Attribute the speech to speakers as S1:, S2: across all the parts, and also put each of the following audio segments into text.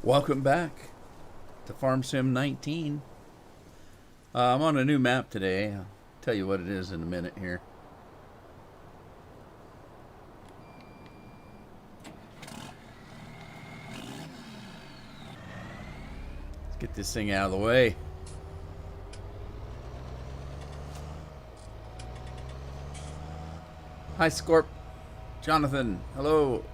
S1: Welcome back to Farm Sim 19. I'm on a new map today. I'll tell you what it is in a minute here. Let's get this thing out of the way. Hi, Scorp. Jonathan, hello.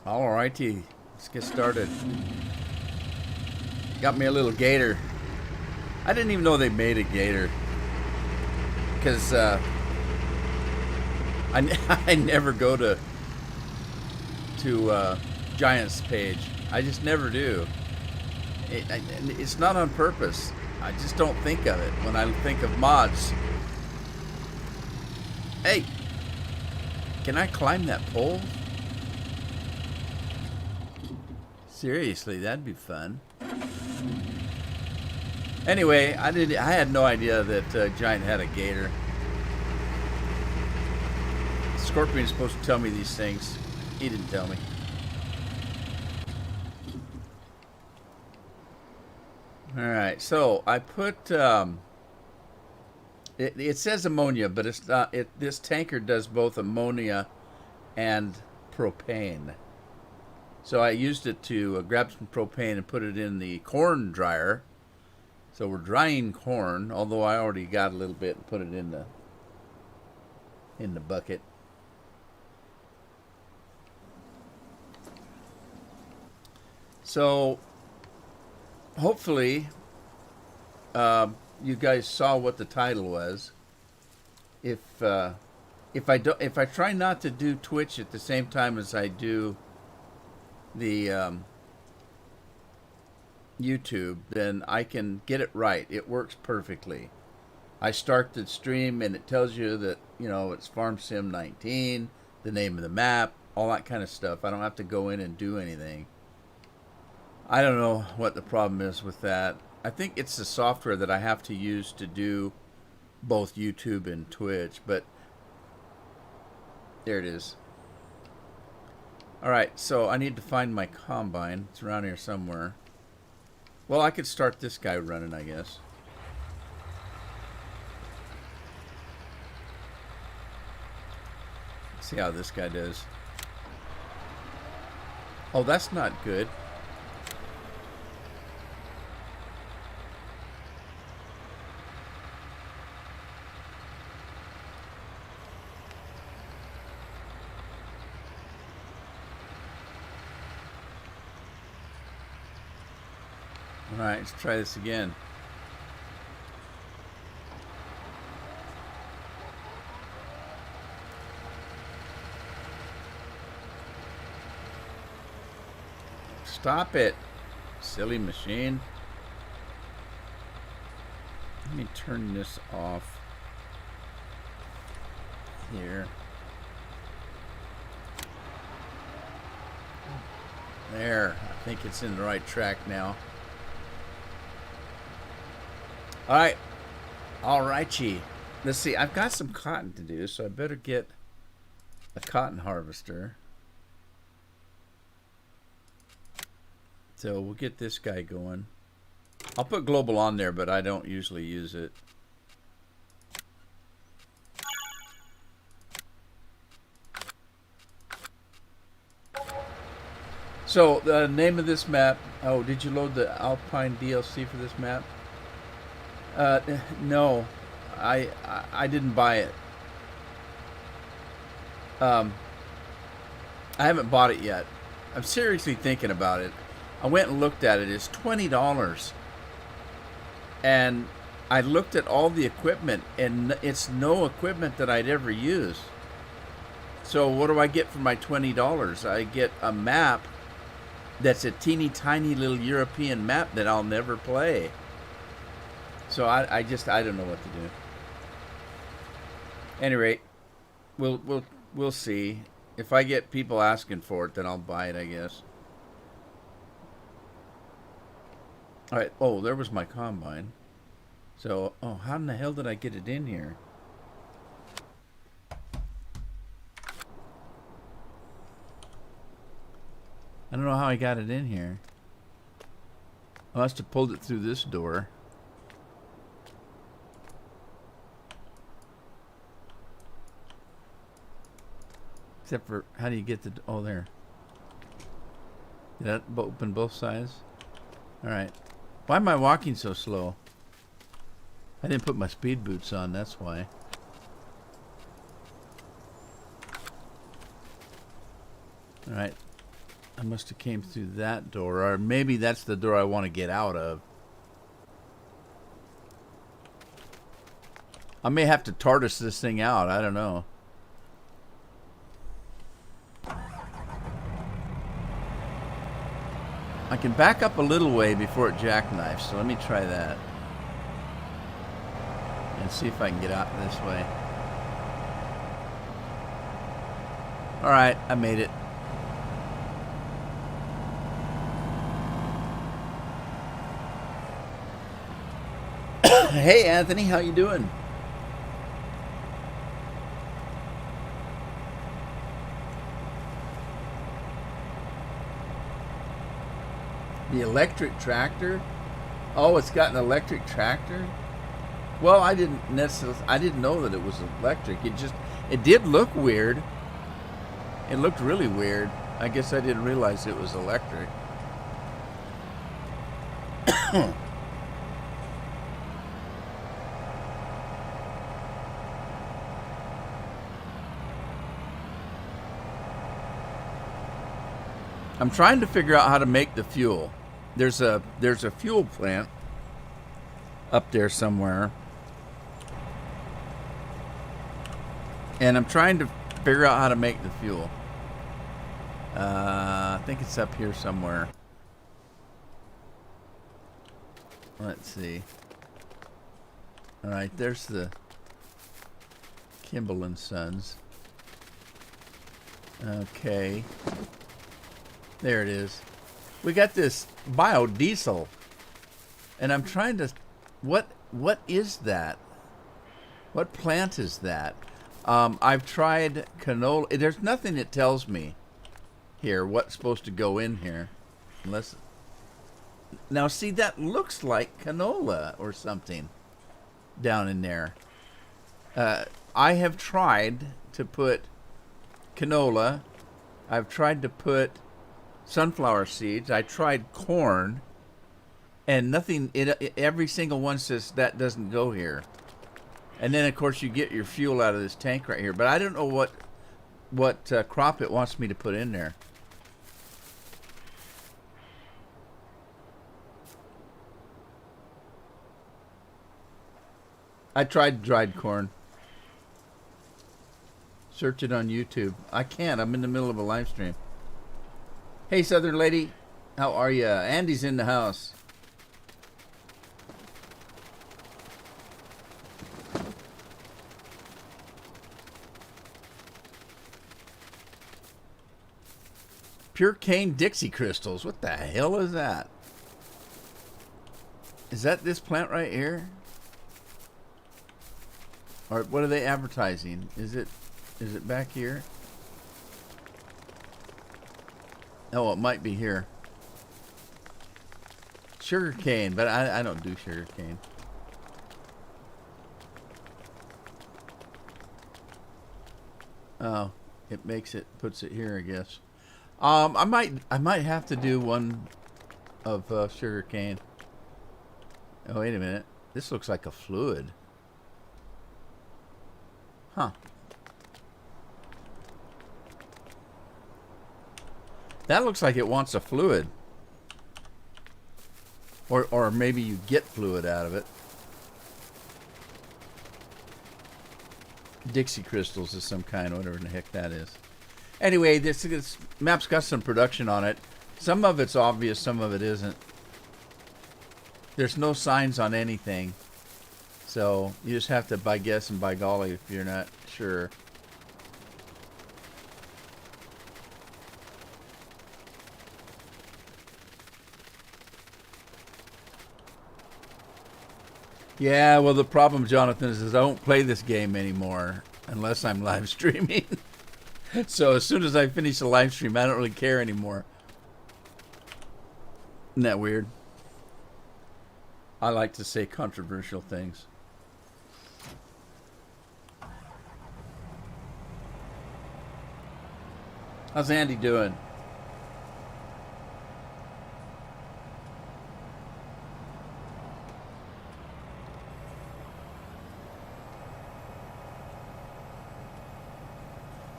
S1: Alrighty, let's get started. Got me a little gator. I didn't even know they made a gator. Because I never go to Giant's page. I just never do. It's not on purpose. I just don't think of it when I think of mods. Hey, can I climb that pole? Seriously, that'd be fun. Anyway, I had no idea that Giant had a gator. Scorpion's supposed to tell me these things. He didn't tell me. Alright, so I put it says ammonia, but it's not. This tanker does both ammonia and propane. So I used it to grab some propane and put it in the corn dryer. So we're drying corn, although I already got a little bit and put it in the bucket. So hopefully you guys saw what the title was. If I try not to do Twitch at the same time as I do the YouTube, then I can get it right. It works perfectly. I start the stream and it tells you that, you know, it's Farm Sim 19, the name of the map, all that kind of stuff. I don't have to go in and do anything. I don't know what the problem is with that. I think it's the software that I have to use to do both YouTube and Twitch, but there it is. Alright, so I need to find my combine. It's around here somewhere. Well, I could start this guy running, I guess. Let's see how this guy does. Oh, that's not good. Alright, let's try this again. Stop it, silly machine. Let me turn this off here. There, I think it's in the right track now. Alright, alrighty. Let's see, I've got some cotton to do, so I better get a cotton harvester. So we'll get this guy going. I'll put global on there, but I don't usually use it. So the name of this map, oh, did you load the Alpine DLC for this map? No, I didn't buy it. I haven't bought it yet. I'm seriously thinking about it. I went and looked at it. It's $20. And I looked at all the equipment, and it's no equipment that I'd ever use. So what do I get for my $20? I get a map that's a teeny tiny little European map that I'll never play. So I don't know what to do. At any rate, we'll see. If I get people asking for it, then I'll buy it, I guess. All right. Oh, there was my combine. So, oh, how in the hell did I get it in here? I don't know how I got it in here. I must have pulled it through this door. Except for, how do you get the... Oh, there. Did that open both sides? Alright. Why am I walking so slow? I didn't put my speed boots on, that's why. Alright. I must have came through that door, or maybe that's the door I want to get out of. I may have to TARDIS this thing out, I don't know. I can back up a little way before it jackknifes, so let me try that. And see if I can get out this way. Alright, I made it. Hey Anthony, how you doing? The electric tractor? Oh, it's got an electric tractor? Well, I didn't know that it was electric. It did look weird. It looked really weird. I guess I didn't realize it was electric. I'm trying to figure out how to make the fuel. There's a fuel plant up there somewhere. And I'm trying to figure out how to make the fuel. I think it's up here somewhere. Let's see. Alright, there's the Kimball and Sons. Okay. There it is. We got this biodiesel. And I'm trying to... What is that? What plant is that? I've tried canola. There's nothing that tells me here what's supposed to go in here. Unless... Now, see, that looks like canola or something down in there. I have tried to put canola. I've tried to put sunflower seeds. I tried corn. And nothing, every single one says that doesn't go here. And then, of course, you get your fuel out of this tank right here. But I don't know what crop it wants me to put in there. I tried dried corn. Search it on YouTube. I can't. I'm in the middle of a live stream. Hey, Southern Lady. How are you? Andy's in the house. Pure cane Dixie crystals. What the hell is that? Is that this plant right here? Or what are they advertising? Is it back here? Oh, it might be here. Sugar cane, but I don't do sugar cane. Oh, it puts it here, I guess. I might have to do one of sugar cane. Oh, wait a minute. This looks like a fluid. Huh. That looks like it wants a fluid. Or maybe you get fluid out of it. Dixie crystals of some kind, whatever the heck that is. Anyway, this map's got some production on it. Some of it's obvious, some of it isn't. There's no signs on anything. So you just have to by guess and by golly if you're not sure. Yeah, well, the problem, Jonathan, is I don't play this game anymore unless I'm live streaming. So as soon as I finish the live stream, I don't really care anymore. Isn't that weird? I like to say controversial things. How's Andy doing?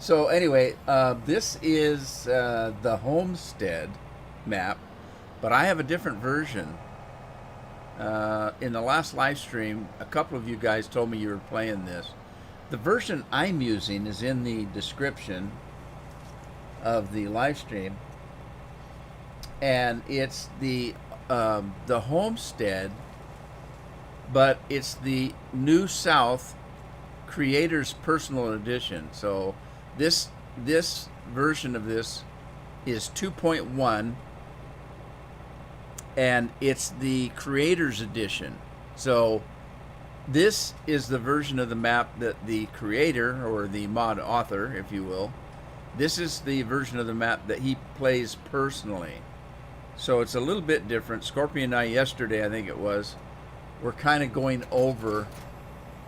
S1: So anyway, this is the Homestead map, but I have a different version. In the last live stream, a couple of you guys told me you were playing this. The version I'm using is in the description of the live stream, and it's the Homestead, but it's the New South Creator's Personal Edition. So this version of this is 2.1, and it's the Creator's Edition. So this is the version of the map that the creator, or the mod author, if you will, this is the version of the map that he plays personally. So it's a little bit different. Scorpion and I yesterday, I think it was, were kind of going over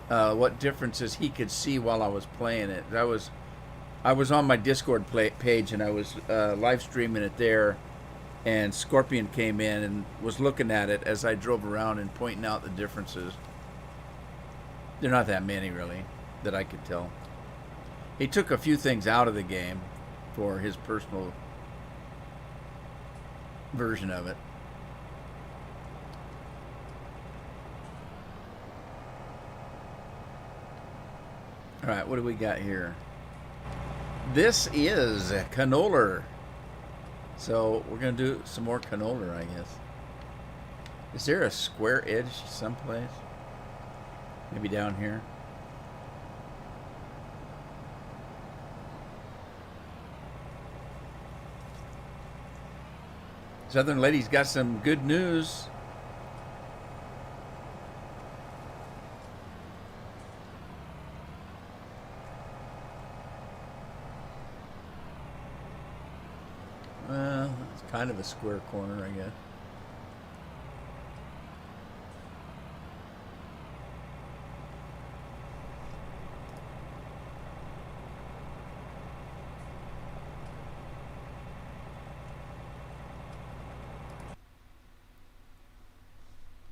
S1: what differences he could see while I was playing it. I was on my Discord page, and I was live streaming it there, and Scorpion came in and was looking at it as I drove around and pointing out the differences. They're not that many, really, that I could tell. He took a few things out of the game for his personal version of it. All right, what do we got here? This is canola. So we're going to do some more canola, I guess. Is there a square edge someplace? Maybe down here. Southern Lady's got some good news. Well, it's kind of a square corner, I guess.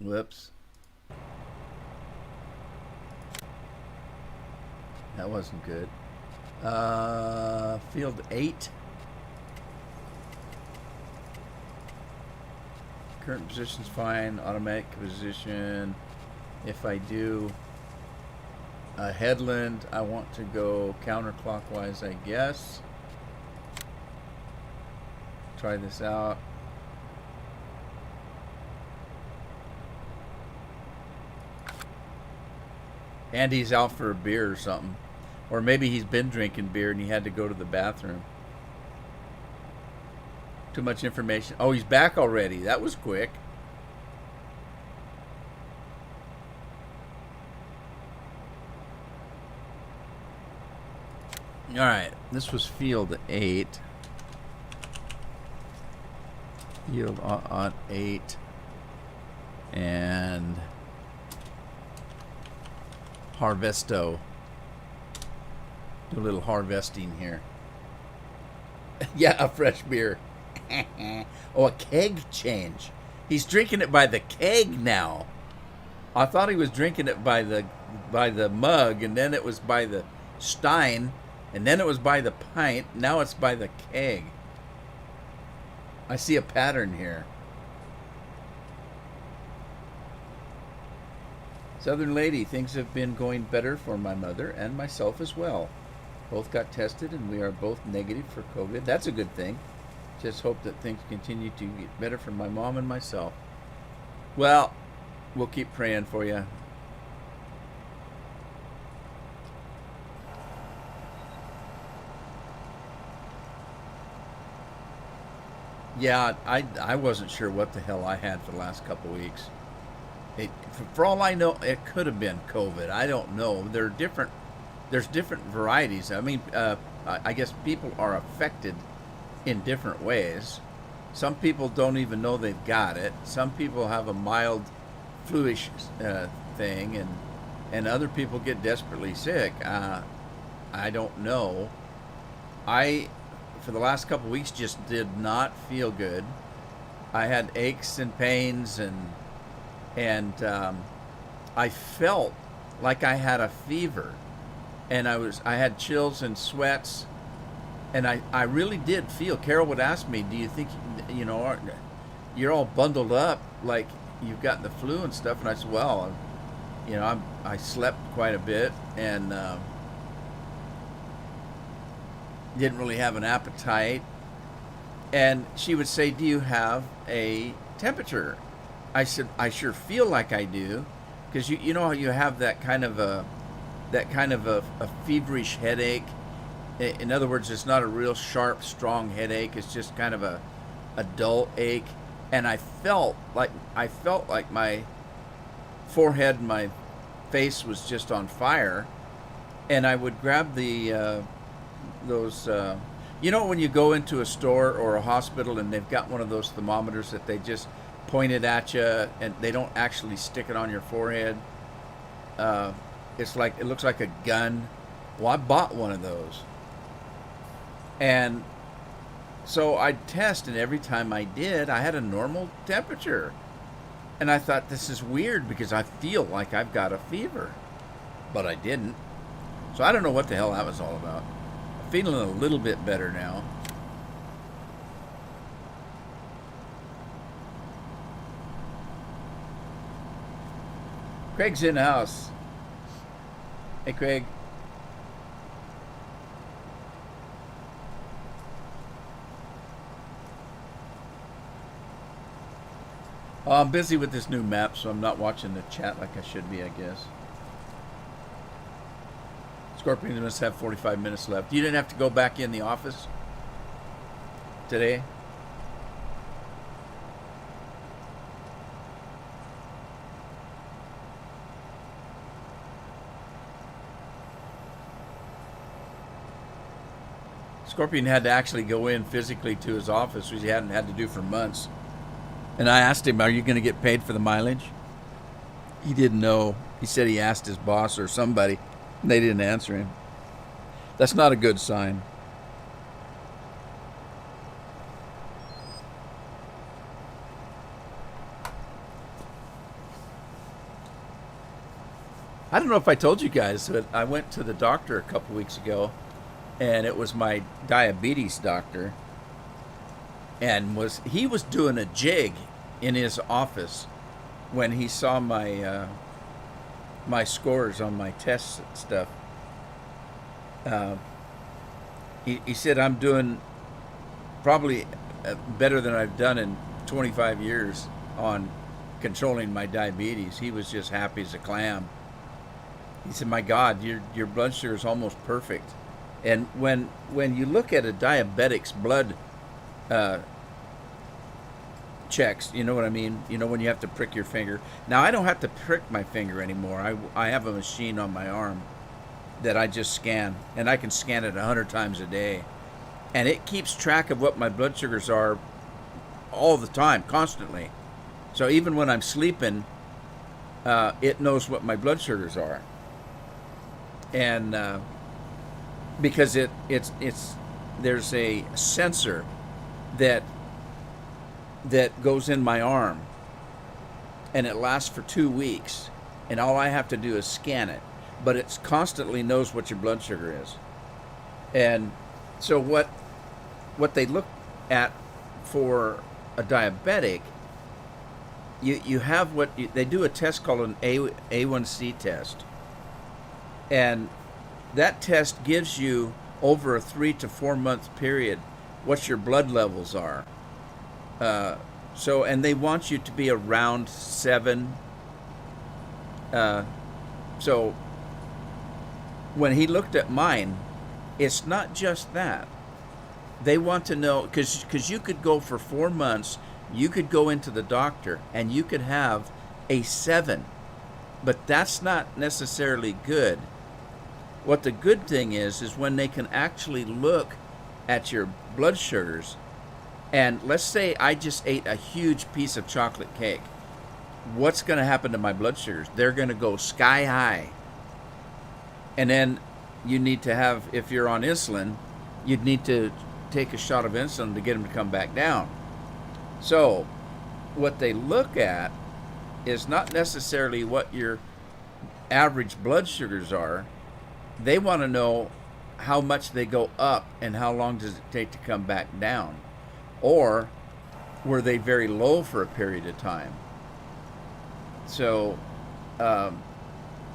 S1: Whoops. That wasn't good. Field 8. Current position's fine. Automatic position. If I do a headland, I want to go counterclockwise, I guess. Try this out. Andy's out for a beer or something. Or maybe he's been drinking beer and he had to go to the bathroom. Too much information. Oh, he's back already. That was quick. All right. This was field 8. Field on 8. And Harvesto. Do a little harvesting here. Yeah, a fresh beer. Oh, a keg change. He's drinking it by the keg now. I thought he was drinking it by the mug, and then it was by the stein, and then it was by the pint. Now it's by the keg. I see a pattern here. Southern Lady, things have been going better for my mother and myself as well. Both got tested, and we are both negative for COVID. That's a good thing. Just hope that things continue to get better for my mom and myself. Well, we'll keep praying for you. Yeah, I wasn't sure what the hell I had for the last couple weeks. For all I know, it could have been COVID. I don't know. There's different varieties. I mean, I guess people are affected in different ways. Some people don't even know they've got it. Some people have a mild fluish thing, and other people get desperately sick. I don't know. I, for the last couple of weeks, just did not feel good. I had aches and pains, and I felt like I had a fever, and I had chills and sweats, and I really did feel. Carol would ask me, "Do you think you're all bundled up like you've got the flu and stuff?" And I said, "Well, I slept quite a bit and didn't really have an appetite." And she would say, "Do you have a temperature?" I said, "I sure feel like I do," because you know how you have that kind of a feverish headache. In other words, it's not a real sharp, strong headache. It's just kind of a dull ache. And I felt like my forehead and my face was just on fire. And I would grab those. When you go into a store or a hospital and they've got one of those thermometers that they just point it at you and they don't actually stick it on your forehead. It looks like a gun. Well, I bought one of those. And so I'd test, and every time I did, I had a normal temperature. And I thought, this is weird because I feel like I've got a fever. But I didn't. So I don't know what the hell that was all about. I'm feeling a little bit better now. Craig's in the house. Hey, Craig. I'm busy with this new map, so I'm not watching the chat like I should be, I guess. Scorpion must have 45 minutes left. You didn't have to go back in the office today? Scorpion had to actually go in physically to his office, which he hadn't had to do for months. And I asked him, "Are you going to get paid for the mileage?" He didn't know. He said he asked his boss or somebody, and they didn't answer him. That's not a good sign. I don't know if I told you guys, but I went to the doctor a couple weeks ago, and it was my diabetes doctor. And he was doing a jig in his office when he saw my my scores on my test stuff. He said I'm doing probably better than I've done in 25 years on controlling my diabetes. He was just happy as a clam. He said, "My God, your blood sugar is almost perfect." And when you look at a diabetic's blood checks, you know what I mean? You know, when you have to prick your finger. Now, I don't have to prick my finger anymore. I have a machine on my arm that I just scan, and I can scan it 100 times a day. And it keeps track of what my blood sugars are all the time, constantly. So even when I'm sleeping, it knows what my blood sugars are. And because there's a sensor that goes in my arm, and it lasts for 2 weeks, and all I have to do is scan it, but it constantly knows what your blood sugar is. And so what they look at for a diabetic, you have they do a test called an A1C test, and that test gives you over a 3 to 4 month period what your blood levels are. And they want you to be around 7. So when he looked at mine, it's not just that. They want to know, because you could go for 4 months, you could go into the doctor and you could have a 7. But that's not necessarily good. What the good thing is when they can actually look at your blood sugars. And let's say I just ate a huge piece of chocolate cake. What's going to happen to my blood sugars? They're going to go sky high. And then you need to have, if you're on insulin, you'd need to take a shot of insulin to get them to come back down. So what they look at is not necessarily what your average blood sugars are. They want to know how much they go up and how long does it take to come back down. Or were they very low for a period of time? So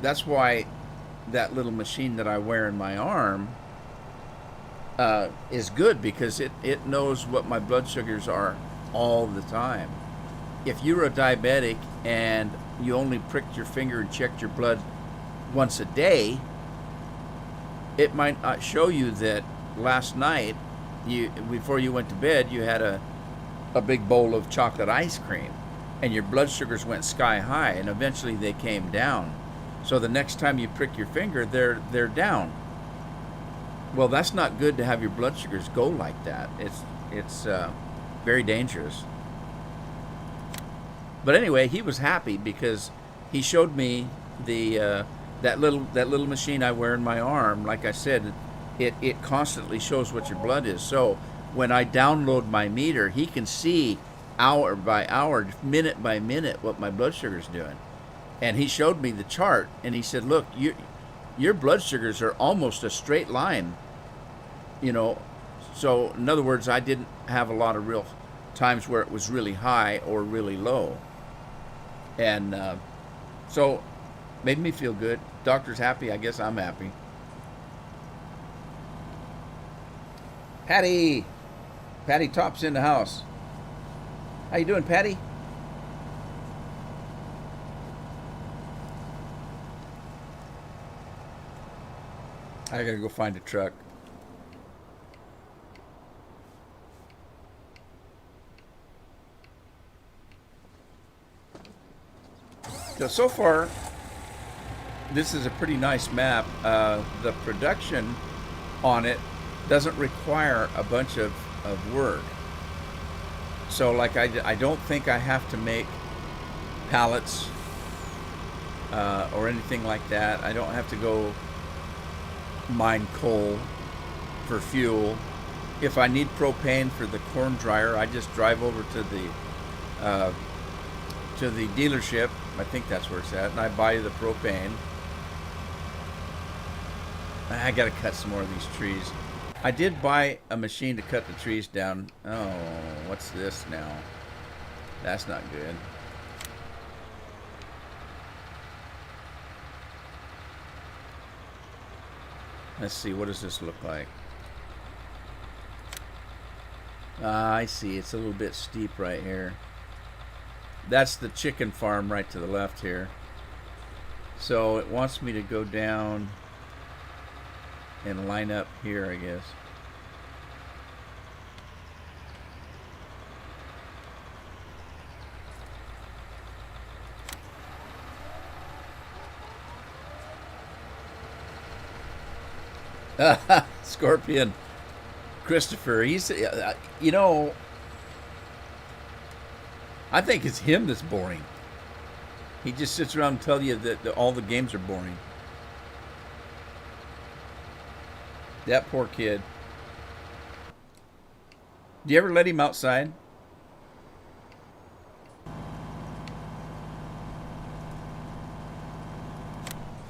S1: that's why that little machine that I wear in my arm is good, because it knows what my blood sugars are all the time. If you're a diabetic and you only pricked your finger and checked your blood once a day, it might not show you that last night, before you went to bed, you had a big bowl of chocolate ice cream and your blood sugars went sky high, and eventually they came down. So the next time you prick your finger, they're down. Well, that's not good to have your blood sugars go like that. It's very dangerous. But anyway, he was happy because he showed me the that little machine I wear in my arm. Like I said, it constantly shows what your blood is. So when I download my meter, he can see hour by hour, minute by minute, what my blood sugar's doing. And he showed me the chart, and he said, "Look, your blood sugars are almost a straight line." You know, so in other words, I didn't have a lot of real times where it was really high or really low. And so made me feel good. Doctor's happy, I guess I'm happy. Patty Top's in the house. How you doing, Patty? I gotta go find a truck. So far, this is a pretty nice map. The production on it doesn't require a bunch of work. So like I don't think I have to make pallets or anything like that. I don't have to go mine coal for fuel. If I need propane for the corn dryer, I just drive over to the dealership. I think that's where it's at, and I buy the propane. I gotta cut some more of these trees. I did buy a machine to cut the trees down. Oh, what's this now? That's not good. Let's see, what does this look like? I see, it's a little bit steep right here. That's the chicken farm right to the left here. So it wants me to go down and line up here, I guess. Scorpion Christopher, he's you know, I think it's him that's boring. He just sits around and tells you that all the games are boring. That poor kid. Do you ever let him outside?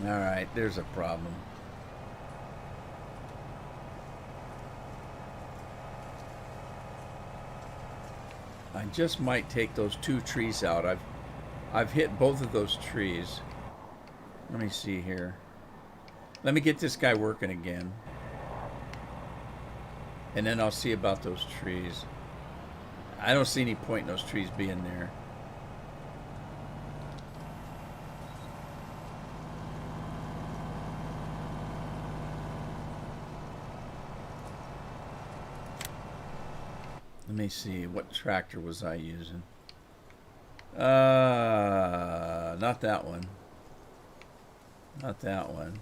S1: All right, there's a problem. I just might take those two trees out. I've hit both of those trees. Let me see here. Let me get this guy working again. And then I'll see about those trees. I don't see any point in those trees being there. Let me see, what tractor was I using? Not that one. Not that one.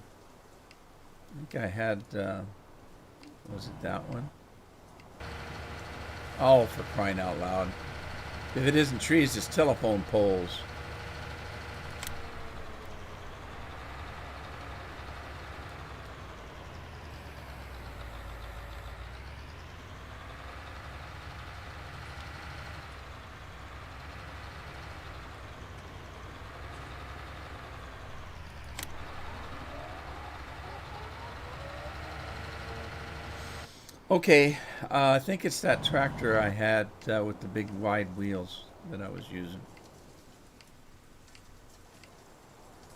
S1: I think I had, was it that one? Oh, for crying out loud. If it isn't trees, it's telephone poles. Okay, I think it's that tractor I had with the big wide wheels that I was using.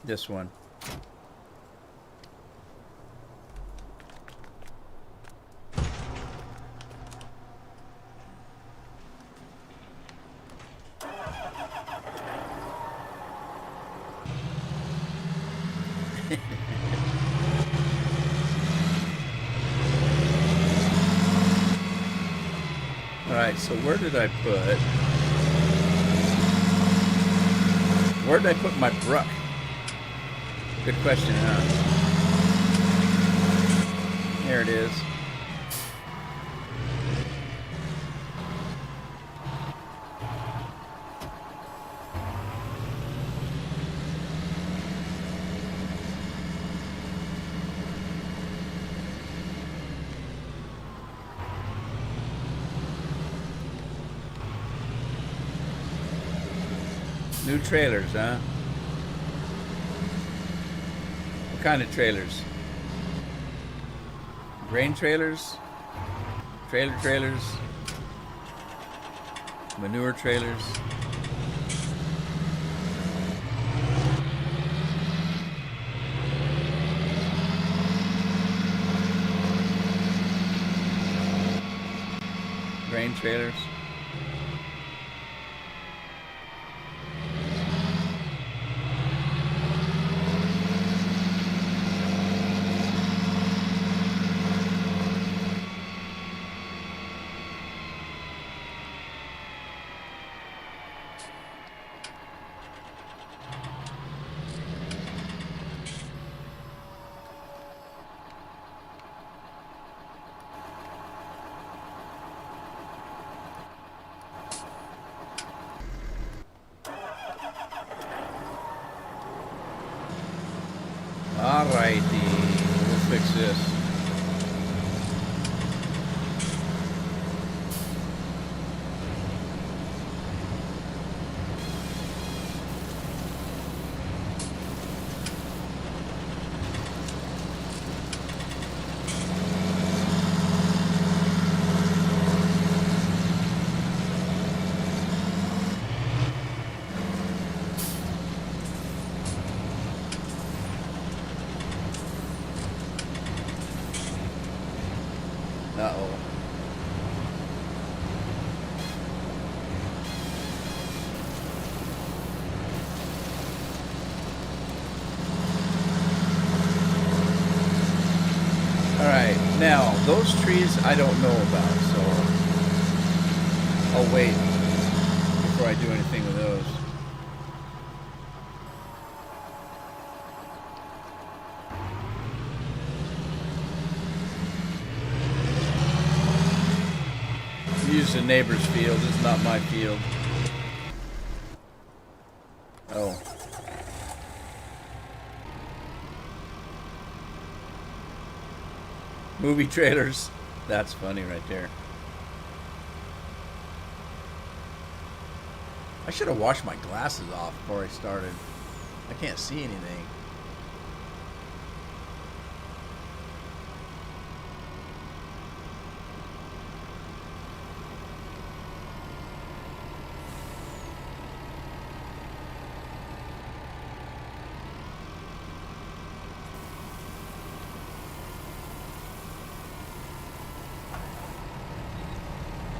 S1: This one. Alright, so where did I put my brush? Good question, huh? There it is. New trailers, huh? What kind of trailers? Grain trailers? Trailers? Manure trailers? Grain trailers? Alrighty, we'll fix this. Uh-oh. Alright, now, those trees I don't know about, so I'll wait before I do anything with those. Use the neighbor's field. It's not my field. Oh. Movie trailers. That's funny right there. I should have washed my glasses off before I started. I can't see anything.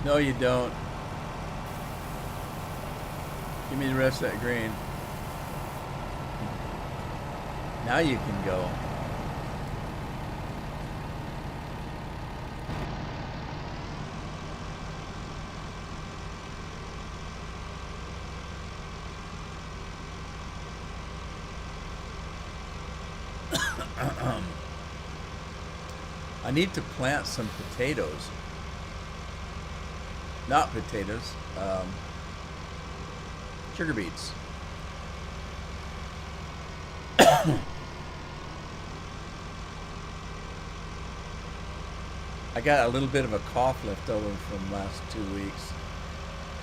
S1: No, you don't. Give me the rest of that grain. Now you can go. I need to plant some potatoes. Not potatoes. Sugar beets. I got a little bit of a cough left over from last 2 weeks,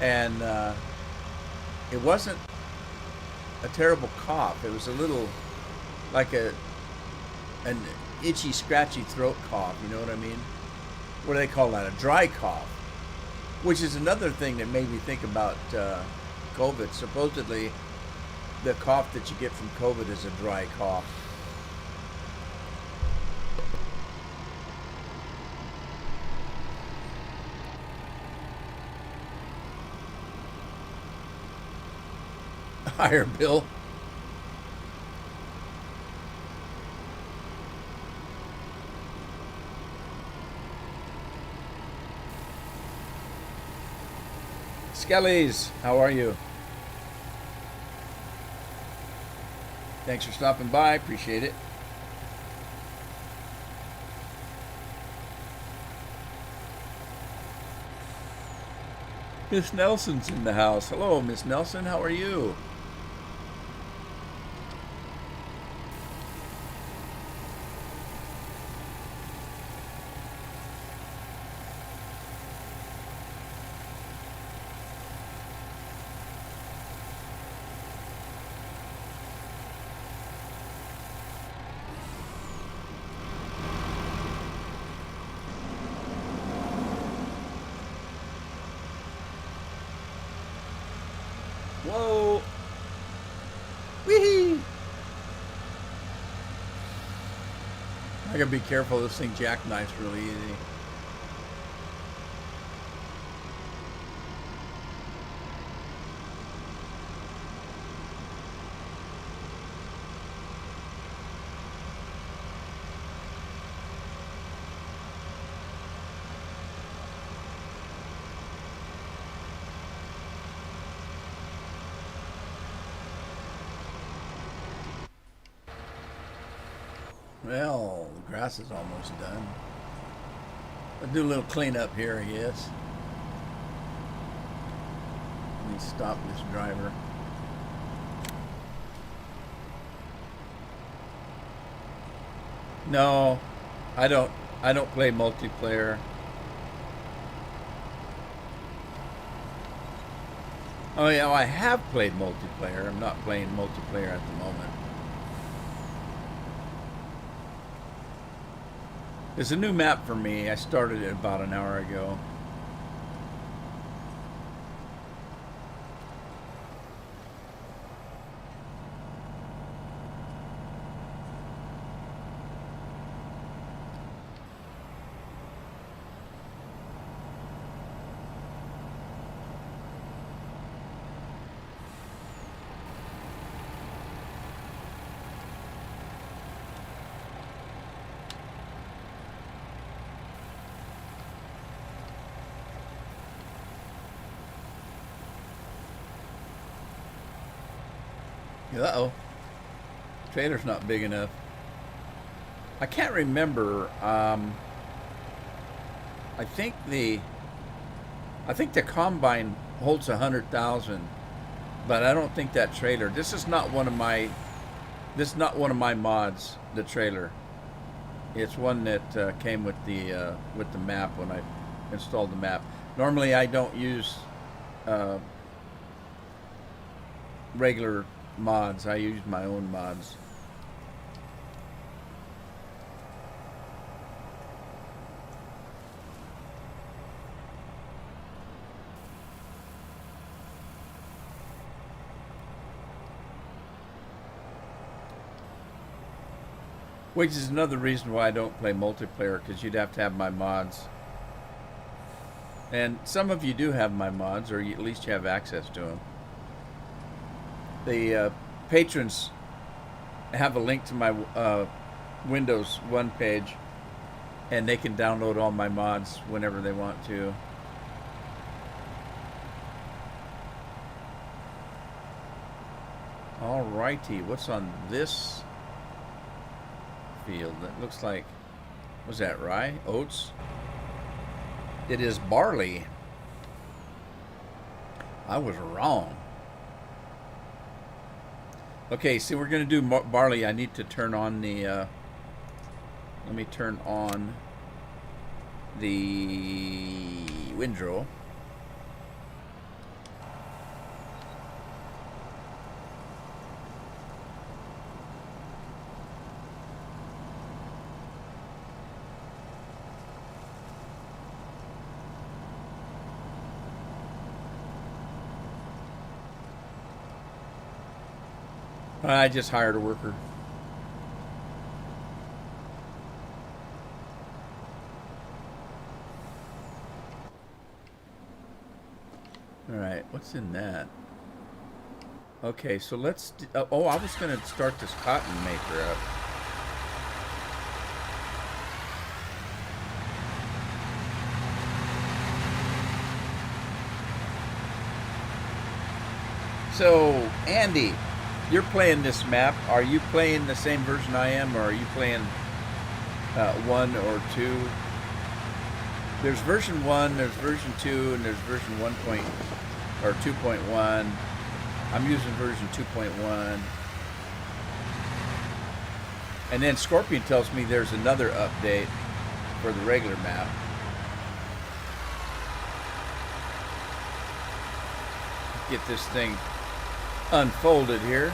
S1: and it wasn't a terrible cough. It was a little like an itchy, scratchy throat cough. You know what I mean? What do they call that? A dry cough, which is another thing that made me think about COVID. Supposedly, the cough that you get from COVID is a dry cough. Higher bill. Skellies, how are you? Thanks for stopping by. Appreciate it. Miss Nelson's in the house. Hello, Miss Nelson. How are you? Whoa! Wee! I gotta be careful. This thing jackknifes really easy. Well, the grass is almost done. I'll do a little cleanup here, I guess. Let me stop this driver. No, I don't. I don't play multiplayer. Oh yeah, I have played multiplayer. I'm not playing multiplayer at the moment. It's a new map for me. I started it about an hour ago. Uh-oh. Trailer's not big enough. I can't remember. I think the combine holds 100,000, but I don't think that trailer. This is not one of my mods. The trailer. It's one that came with the map when I installed the map. Normally, I don't use regular mods. I use my own mods. Which is another reason why I don't play multiplayer, because you'd have to have my mods. And some of you do have my mods, or at least you have access to them. The patrons have a link to my Windows 1 page, and they can download all my mods whenever they want to. Alrighty, what's on this field. That looks like, was that rye? Oats? It is barley. I was wrong. Okay, see, we're going to do barley. I need to turn on the, let me turn on the windrow. I just hired a worker. All right, what's in that? Okay, so let's... oh, I was going to start this cotton maker up. So, Andy, you're playing this map. Are you playing the same version I am, or are you playing 1 or 2? There's version 1, there's version 2, and there's version 1 point, or 2.1. I'm using version 2.1. And then Scorpion tells me there's another update for the regular map. Get this thing unfolded here.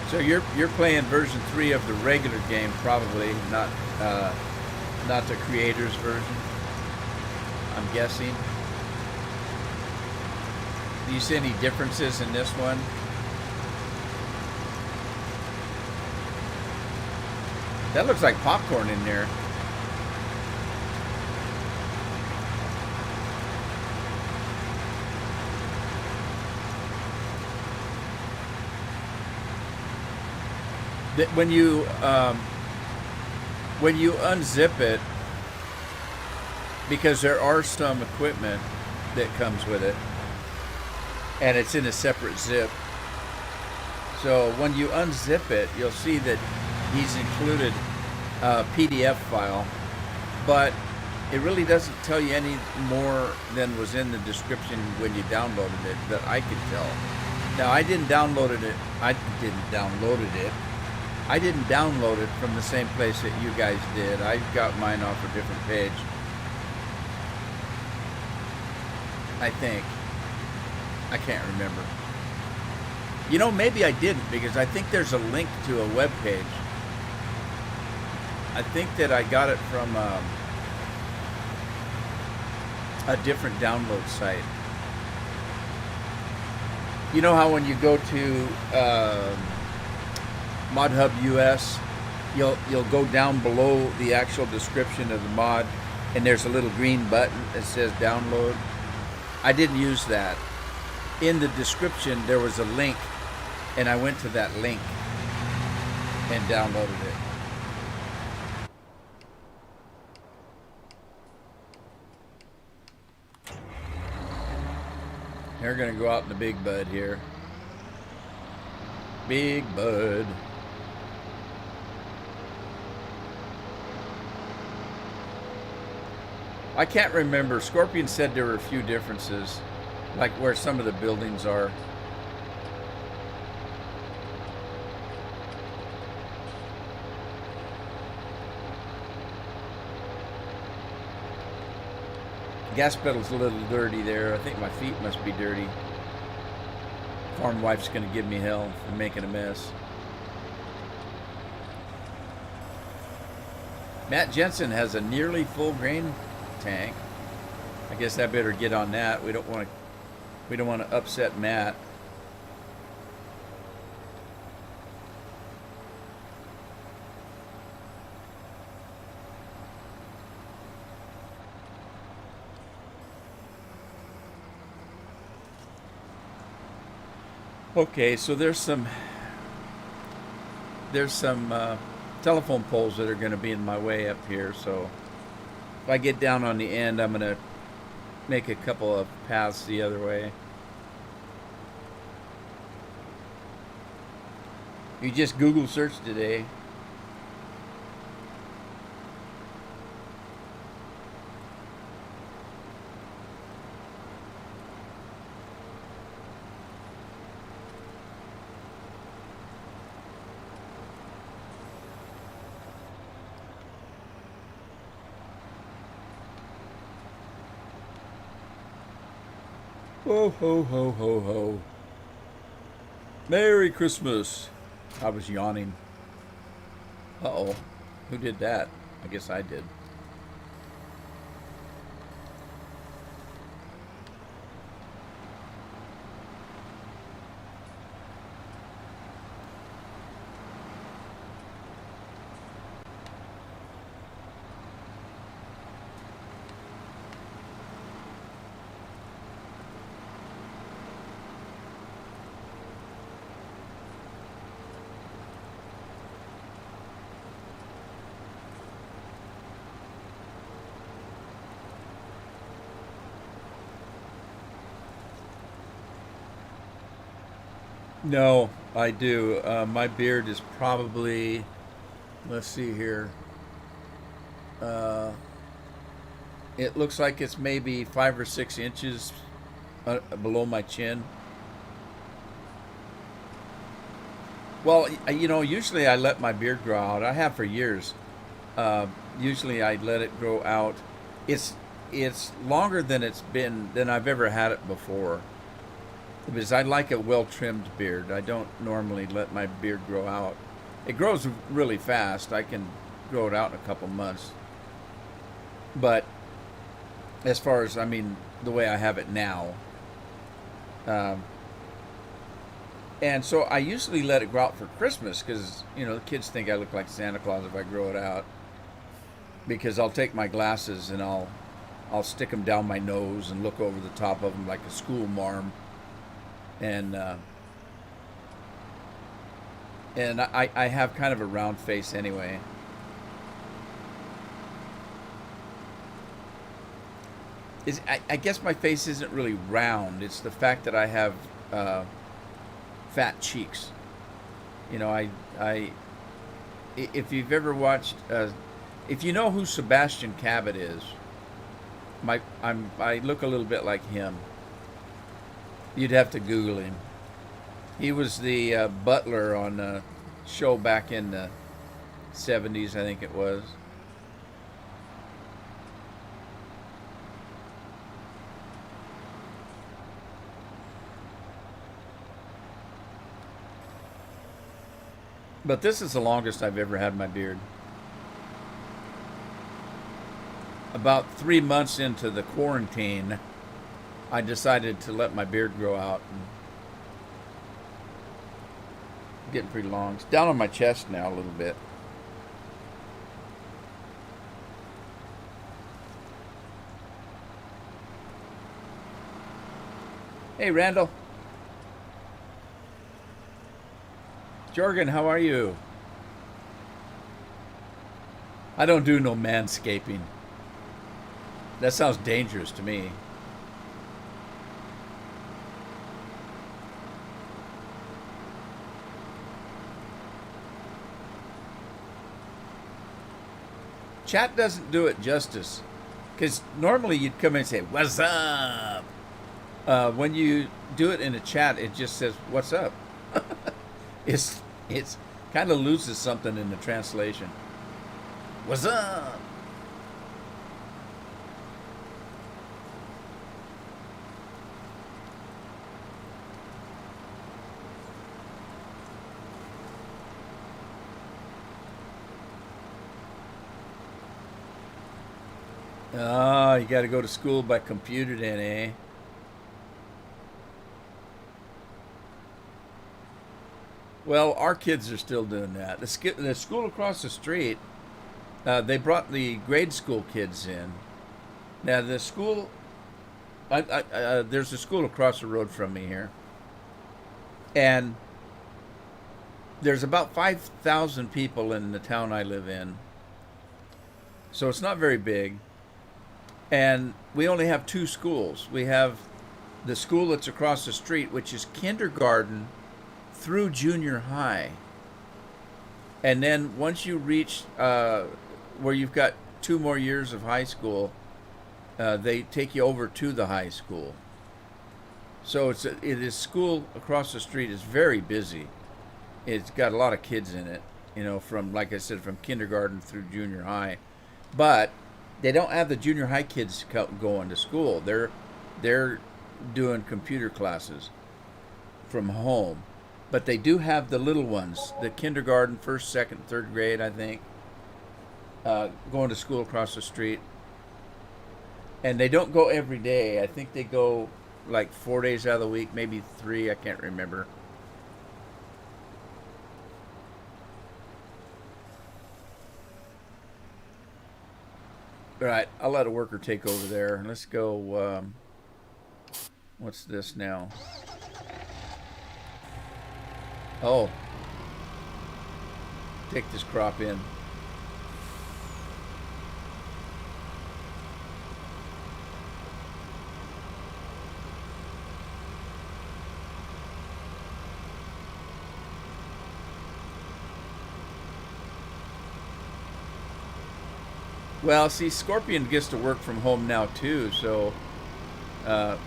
S1: So you're playing version 3 of the regular game, probably not the creator's version, I'm guessing. Do you see any differences in this one? That looks like popcorn in there. That when you unzip it, because there are some equipment that comes with it, and it's in a separate zip. So when you unzip it, you'll see that he's included a PDF file, but it really doesn't tell you any more than was in the description when you downloaded it, that I could tell. Now, I didn't download it from the same place that you guys did. I got mine off a different page, I think. I can't remember. You know, maybe I didn't, because I think there's a link to a web page. I think that I got it from a different download site. You know how when you go to ModHub US, you'll go down below the actual description of the mod, and there's a little green button that says download. I didn't use that. In the description, there was a link, and I went to that link and downloaded it. They're going to go out in the big bud here. Big bud. I can't remember. Scorpion said there were a few differences, like where some of the buildings are. Gas pedal's a little dirty there. I think my feet must be dirty. Farm wife's going to give me hell for making a mess. Matt Jensen has a nearly full grain tank. I guess I better get on that. We don't want to upset Matt. Okay, so there's some telephone poles that are going to be in my way up here. So if I get down on the end, I'm going to make a couple of paths the other way. You just Google search today. Ho, ho, ho, ho, ho. Merry Christmas. I was yawning. Uh-oh. Who did that? I guess I did. No, I do. My beard is probably, let's see here. Uh, it looks like it's maybe 5 or 6 inches below my chin. Well, usually I let my beard grow out. I have for years. Uh, Usually I let it grow out. It's it's longer than I've ever had it before. Because I like a well trimmed beard. I don't normally let my beard grow out. It grows really fast. I can grow it out in a couple months. But as far as, the way I have it now, um, and so I usually let it grow out for Christmas because, the kids think I look like Santa Claus if I grow it out. Because I'll take my glasses and I'll stick them down my nose and look over the top of them like a school marm. And I have kind of a round face anyway. I guess my face isn't really round. It's the fact that I have fat cheeks. You know, if you've ever watched, if you know who Sebastian Cabot is, I look a little bit like him. You'd have to Google him. He was the butler on a show back in the 70s, I think it was. But this is the longest I've ever had my beard. About 3 months into the quarantine, I decided to let my beard grow out. And getting pretty long. It's down on my chest now a little bit. Hey, Randall. Jorgen, how are you? I don't do no manscaping. That sounds dangerous to me. Chat doesn't do it justice. Because normally you'd come in and say, "What's up?" When you do it in a chat, it just says, "What's up?" It's kind of loses something in the translation. What's up? Oh, you got to go to school by computer then, eh? Well, our kids are still doing that. The school across the street, they brought the grade school kids in. Now, the school, there's a school across the road from me here. And There's about 5,000 people in the town I live in, so it's not very big. And we only have two schools. We have the school that's across the street, which is kindergarten through junior high. And then once you reach where you've got 2 more years of high school, they take you over to the high school. So it is school across the street is very busy. It's got a lot of kids in it, from, like I said, from kindergarten through junior high. But they don't have the junior high kids going to school. They're doing computer classes from home. But they do have the little ones, the kindergarten, first, second, third grade, I think, going to school across the street. And they don't go every day. I think they go like 4 days out of the week, maybe 3. I can't remember. All right, I'll let a worker take over there. Let's go. What's this now? Oh, take this crop in. Well, see, Scorpion gets to work from home now too, so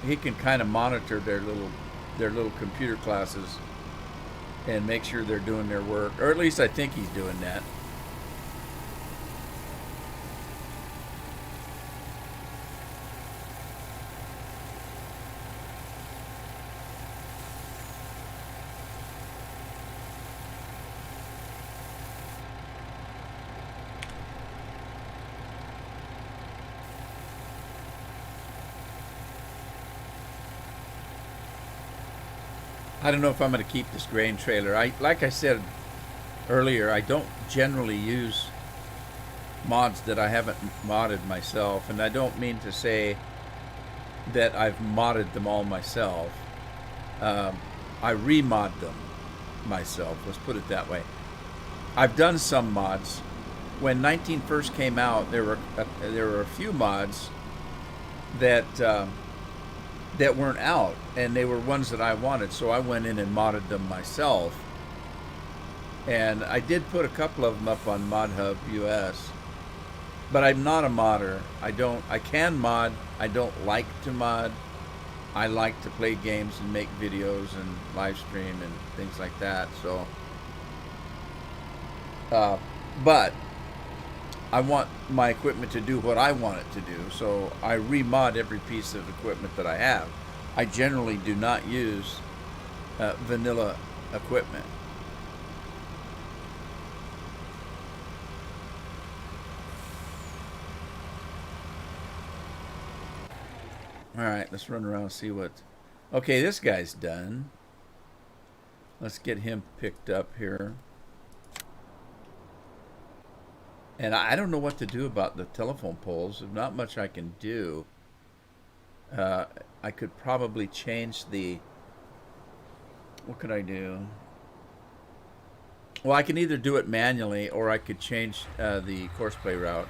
S1: he can kind of monitor their little computer classes and make sure they're doing their work, or at least I think he's doing that. I don't know if I'm going to keep this grain trailer. Like I said earlier, I don't generally use mods that I haven't modded myself, and I don't mean to say that I've modded them all myself. I remod them myself. Let's put it that way. I've done some mods. When 19 first came out, there were a few mods that that weren't out, and they were ones that I wanted, so I went in and modded them myself. And I did put a couple of them up on ModHub US, but I'm not a modder. I can mod. I don't like to mod. I like to play games and make videos and live stream and things like that. So, but I want my equipment to do what I want it to do, so I remod every piece of equipment that I have. I generally do not use vanilla equipment. All right, let's run around and see what... Okay, this guy's done. Let's get him picked up here. And I don't know what to do about the telephone poles. There's not much I can do. I could probably change the... What could I do? Well, I can either do it manually, or I could change the courseplay route.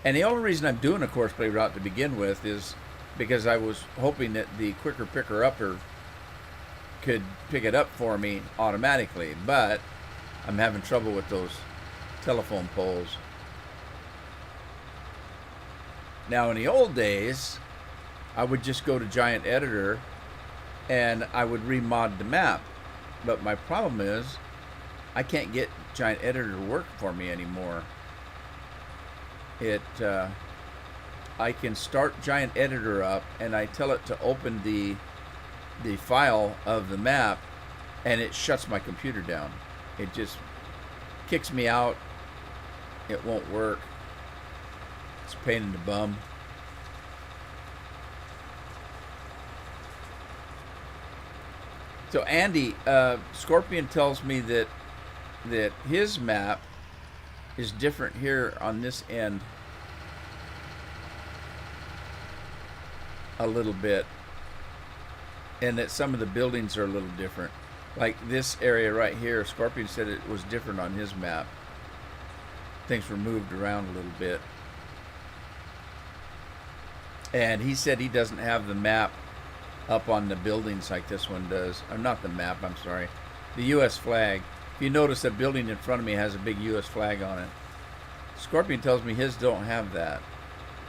S1: And the only reason I'm doing a courseplay route to begin with is because I was hoping that the quicker picker-upper could pick it up for me automatically. But I'm having trouble with those telephone poles. Now, in the old days, I would just go to Giant Editor and I would remod the map. But my problem is I can't get Giant Editor to work for me anymore. I can start Giant Editor up and I tell it to open the file of the map, and it shuts my computer down. It just kicks me out. It won't work. It's a pain in the bum. So Andy, Scorpion tells me that his map is different here on this end a little bit, and that some of the buildings are a little different. Like this area right here, Scorpion said it was different on his map. Things were moved around a little bit. And he said he doesn't have the map up on the buildings like this one does. Or not the map, I'm sorry. The U.S. flag. If you notice, that building in front of me has a big U.S. flag on it. Scorpion tells me his don't have that.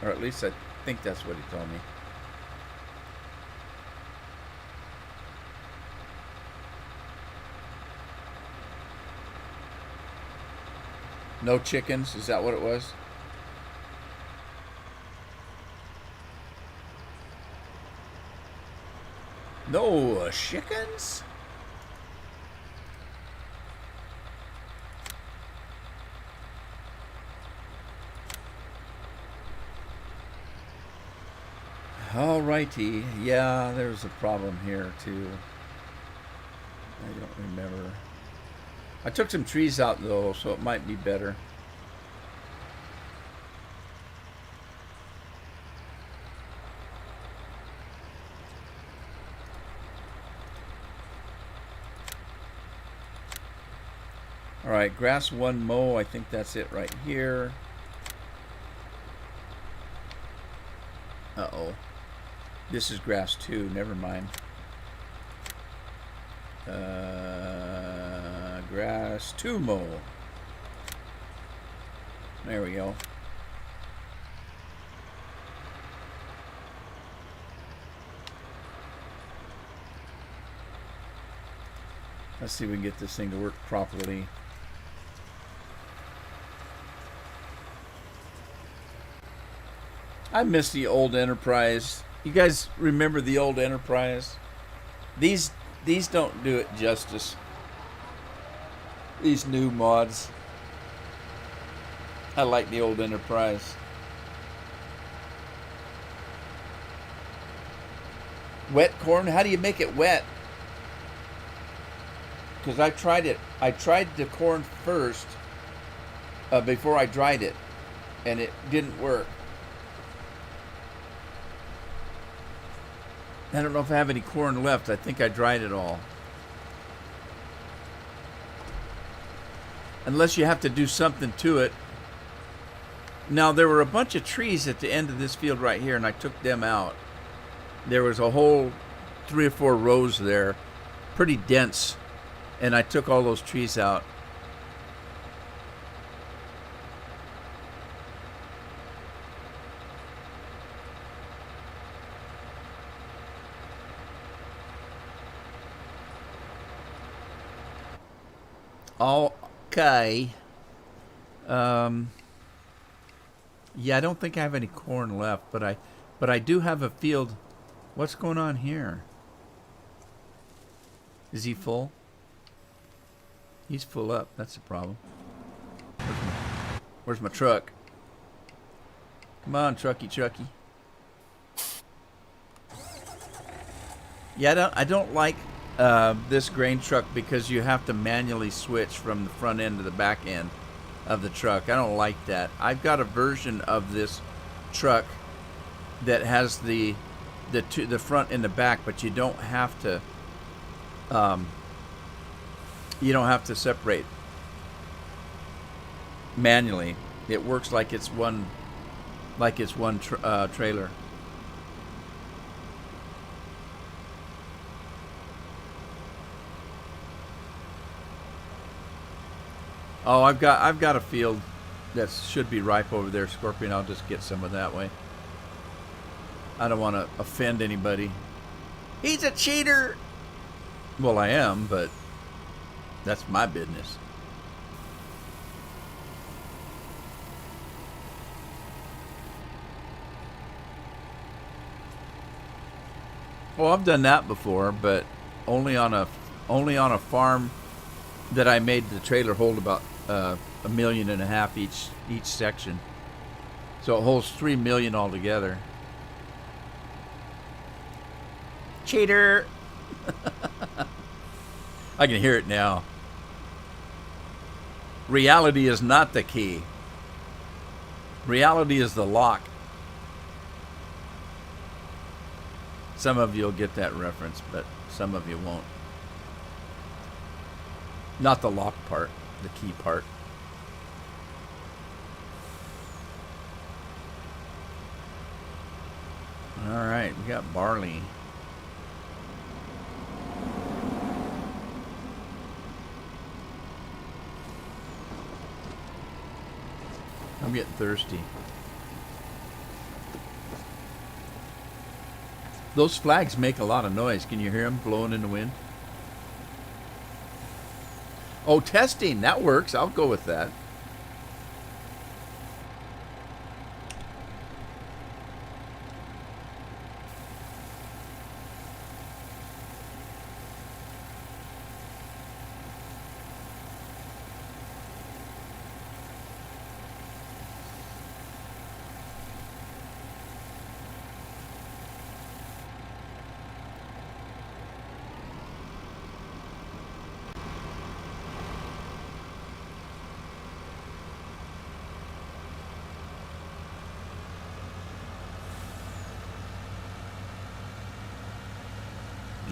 S1: Or at least I think that's what he told me. No chickens? Is that what it was? No chickens? Alrighty. Yeah, there's a problem here too. I don't remember. I took some trees out though, so it might be better. Alright, grass 1 mow, I think that's it right here. Uh-oh. This is grass 2, never mind. Grass 2 mow. There we go. Let's see if we can get this thing to work properly. I miss the old Enterprise. You guys remember the old Enterprise? These don't do it justice. These new mods. I like the old Enterprise. Wet corn? How do you make it wet? Because I tried it. I tried the corn first before I dried it, and it didn't work. I don't know if I have any corn left. I think I dried it all. Unless you have to do something to it. Now, there were a bunch of trees at the end of this field right here, and I took them out. There was a whole 3 or 4 rows there, pretty dense, and I took all those trees out. Okay. Yeah, I don't think I have any corn left, but I do have a field. What's going on here? Is he full? He's full up. That's the problem. Where's my truck? Come on, Chucky. Yeah, I don't like this grain truck because you have to manually switch from the front end to the back end of the truck. I don't like that. I've got a version of this truck that has the front and the back, but you don't have to separate manually. It works like it's one trailer. Oh, I've got a field that should be ripe over there, Scorpion. I'll just get some of that way. I don't want to offend anybody. He's a cheater! Well, I am, but that's my business. Well, I've done that before, but only on a farm that I made the trailer hold about $1.5 million each section. So it holds $3 million altogether. Cheater! I can hear it now. Reality is not the key. Reality is the lock. Some of you will get that reference, but some of you won't. Not the lock part, the key part. All right, we got barley. I'm getting thirsty. Those flags make a lot of noise. Can you hear them blowing in the wind? Oh, testing. That works. I'll go with that.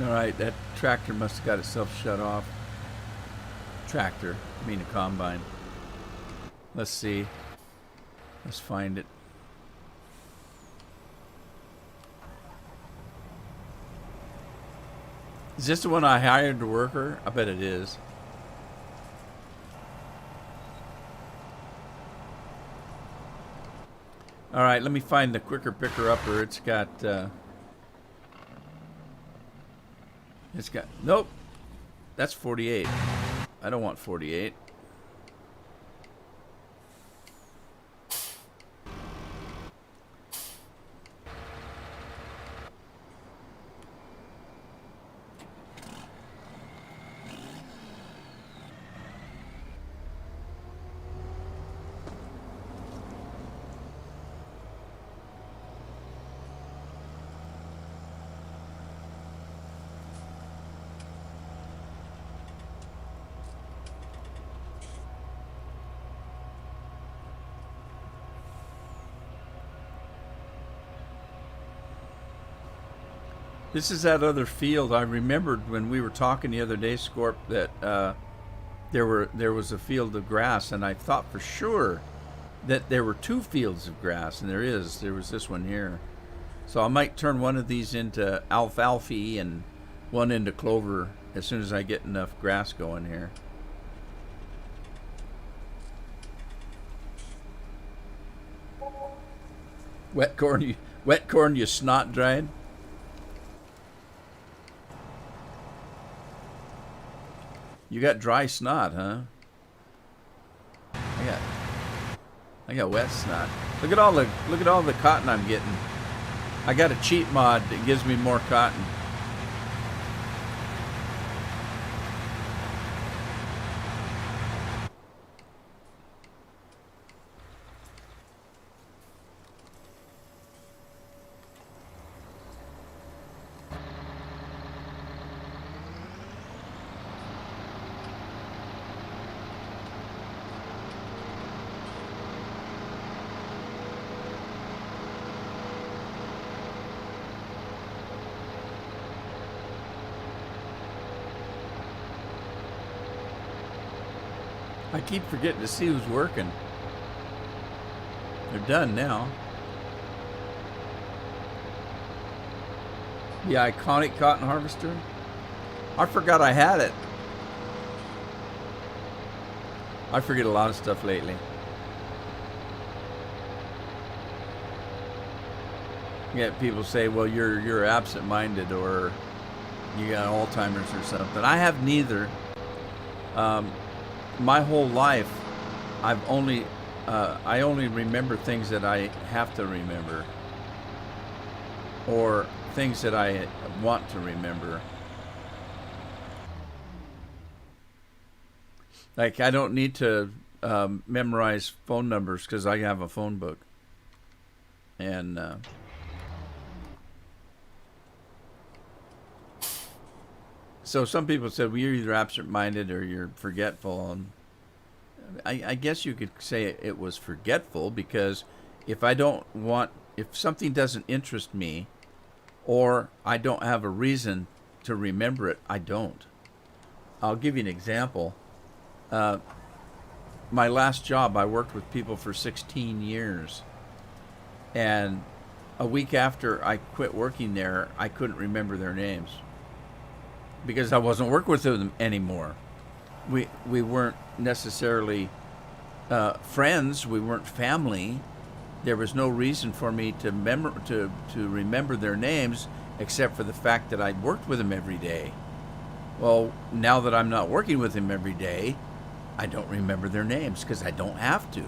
S1: All right, that tractor must have got itself shut off. Tractor, I mean a combine. Let's see. Let's find it. Is this the one I hired to work her? I bet it is. All right, let me find the quicker picker upper. It's got nope. That's 48. I don't want 48. This is that other field. I remembered when we were talking the other day, Scorp, that there was a field of grass, and I thought for sure that there were two fields of grass, and there was this one here. So I might turn one of these into alfalfa and one into clover as soon as I get enough grass going here. Wet corn, you snot dried. You got dry snot, huh? I got wet snot. Look at all the cotton I'm getting. I got a cheat mod that gives me more cotton. I keep forgetting to see who's working. They're done now. The iconic cotton harvester. I forgot I had it. I forget a lot of stuff lately. Yeah, people say, well, you're absent-minded or you got Alzheimer's or something. I have neither. My whole life, I only remember things that I have to remember, or things that I want to remember. Like I don't need to memorize phone numbers because I have a phone book, and so some people said, well, you're either absent-minded or you're forgetful. And I guess you could say it was forgetful because if something doesn't interest me or I don't have a reason to remember it, I don't. I'll give you an example. Uh, my last job, I worked with people for 16 years. And a week after I quit working there, I couldn't remember their names because I wasn't working with them anymore. We weren't necessarily friends. We weren't family. There was no reason for me to remember their names except for the fact that I'd worked with them every day. Well, now that I'm not working with them every day, I don't remember their names because I don't have to.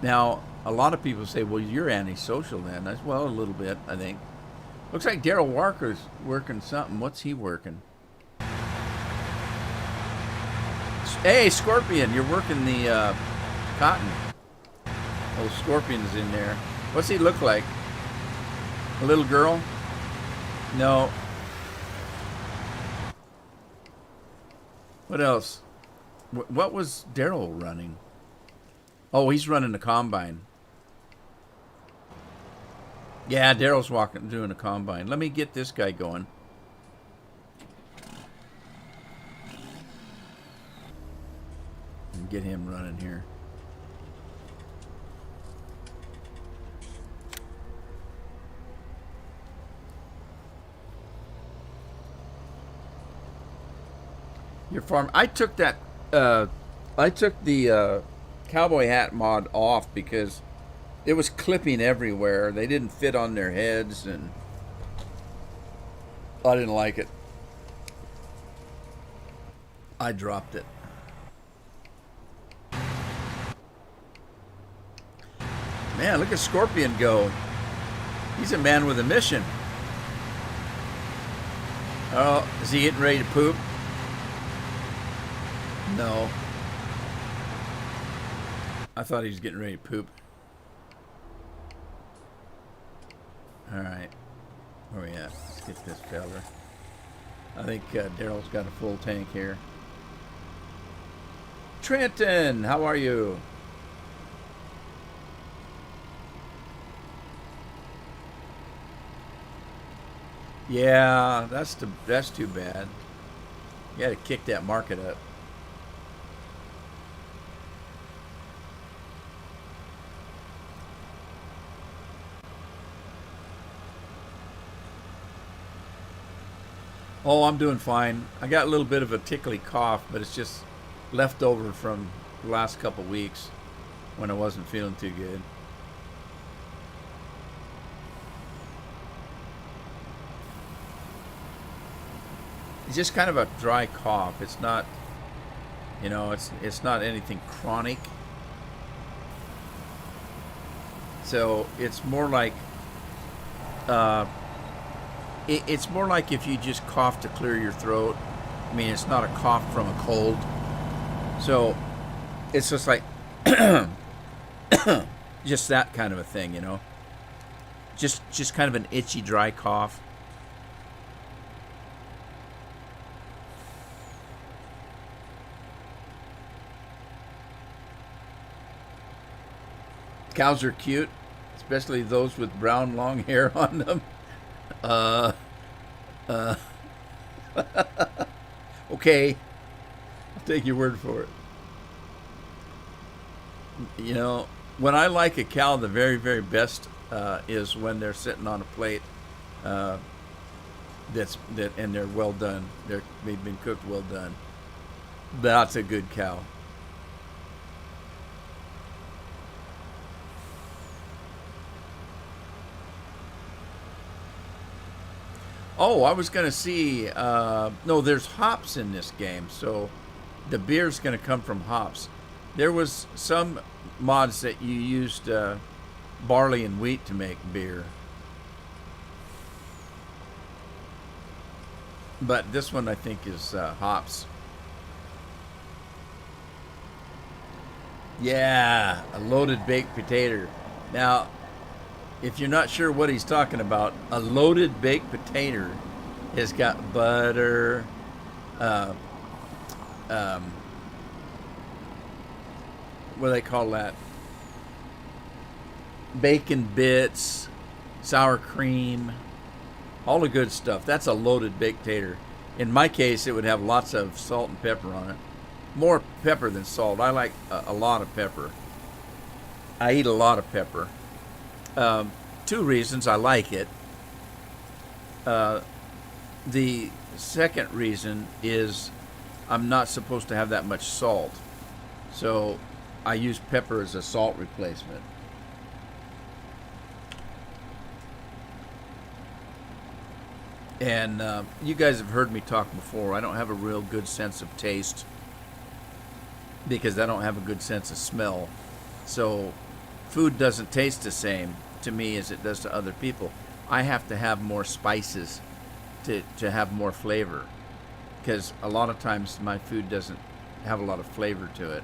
S1: Now, a lot of people say, well, you're antisocial then. I said, well, a little bit, I think. Looks like Daryl Walker's working something. What's he working? Hey, Scorpion, you're working the cotton. Oh, Scorpion's in there. What's he look like? A little girl? No. What else? What was Daryl running? Oh, he's running the combine. Yeah, Daryl's doing a combine. Let me get this guy going. And get him running here. Your farm. I took that. I took the cowboy hat mod off because it was clipping everywhere. They didn't fit on their heads, and I didn't like it. I dropped it. Man, look at Scorpion go. He's a man with a mission. Oh, is he getting ready to poop? No. I thought he was getting ready to poop. Alright. Where we at? Let's get this fella. I think Daryl's got a full tank here. Trenton, how are you? Yeah, that's too bad. You got to kick that market up. Oh, I'm doing fine. I got a little bit of a tickly cough, but it's just left over from the last couple weeks when I wasn't feeling too good. It's just kind of a dry cough. It's not, it's not anything chronic. So it's more like, it's more like if you just cough to clear your throat. I mean, it's not a cough from a cold. So it's just like, just that kind of a thing, Just kind of an itchy, dry cough. Cows are cute, especially those with brown long hair on them. Okay, I'll take your word for it. When I like a cow, the very, very best is when they're sitting on a plate and they're well done. They've been cooked well done. That's a good cow. Oh, I was going to see... no, there's hops in this game, so the beer's going to come from hops. There was some mods that you used barley and wheat to make beer. But this one, I think, is hops. Yeah, a loaded baked potato. Now... if you're not sure what he's talking about, a loaded baked potato has got butter, what do they call that? Bacon bits, sour cream, all the good stuff. That's a loaded baked tater. In my case, it would have lots of salt and pepper on it. More pepper than salt. I like a lot of pepper. I eat a lot of pepper. Two reasons I like it. The second reason is I'm not supposed to have that much salt. So I use pepper as a salt replacement. And you guys have heard me talk before. I don't have a real good sense of taste because I don't have a good sense of smell. So food doesn't taste the same to me as it does to other people. I have to have more spices to have more flavor, because a lot of times my food doesn't have a lot of flavor to it.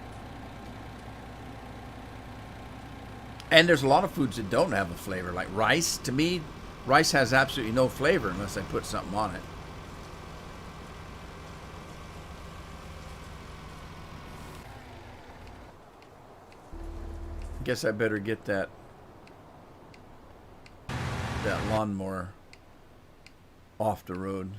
S1: And there's a lot of foods that don't have a flavor, like rice. To me, rice has absolutely no flavor unless I put something on it. Guess I better get that lawnmower off the road.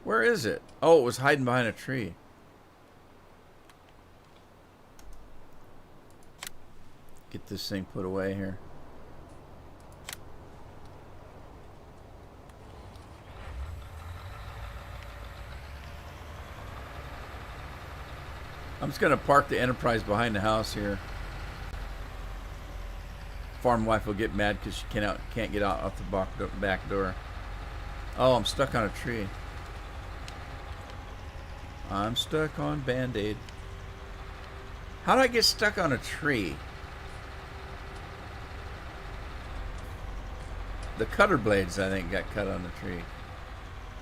S1: Where is it? Oh, it was hiding behind a tree. Get this thing put away here. I'm just gonna park the Enterprise behind the house here. Farm wife will get mad because she can't get out the back door. Oh, I'm stuck on a tree. I'm stuck on Band-Aid. How did I get stuck on a tree? The cutter blades, I think, got cut on the tree.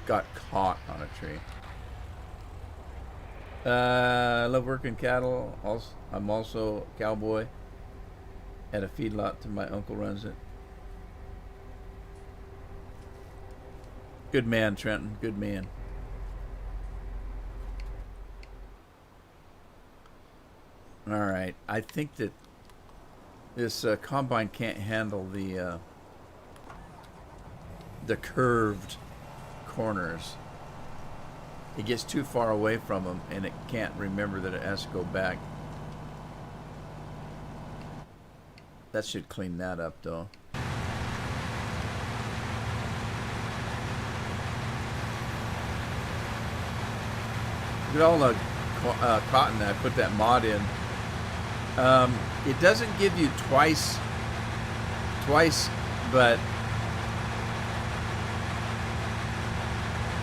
S1: Got caught on a tree. I love working cattle. I'm also a cowboy at a feedlot. My uncle runs it. Good man, Trenton. Good man. All right. I think that this combine can't handle the curved corners. It gets too far away from them, and it can't remember that it has to go back. That should clean that up, though. Look at all the cotton that I put that mod in. It doesn't give you twice, but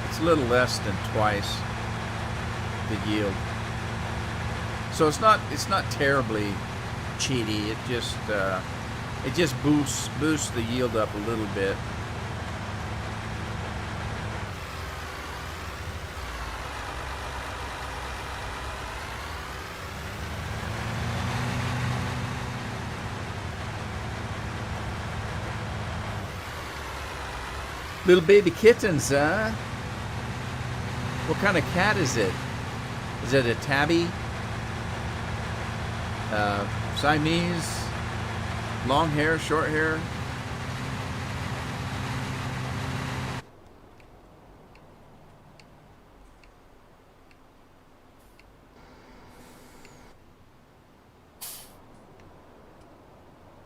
S1: it's a little less than twice the yield. So it's not terribly cheaty. It just boosts the yield up a little bit. Little baby kittens, huh? What kind of cat is it? Is it a tabby? Siamese? Long hair, short hair?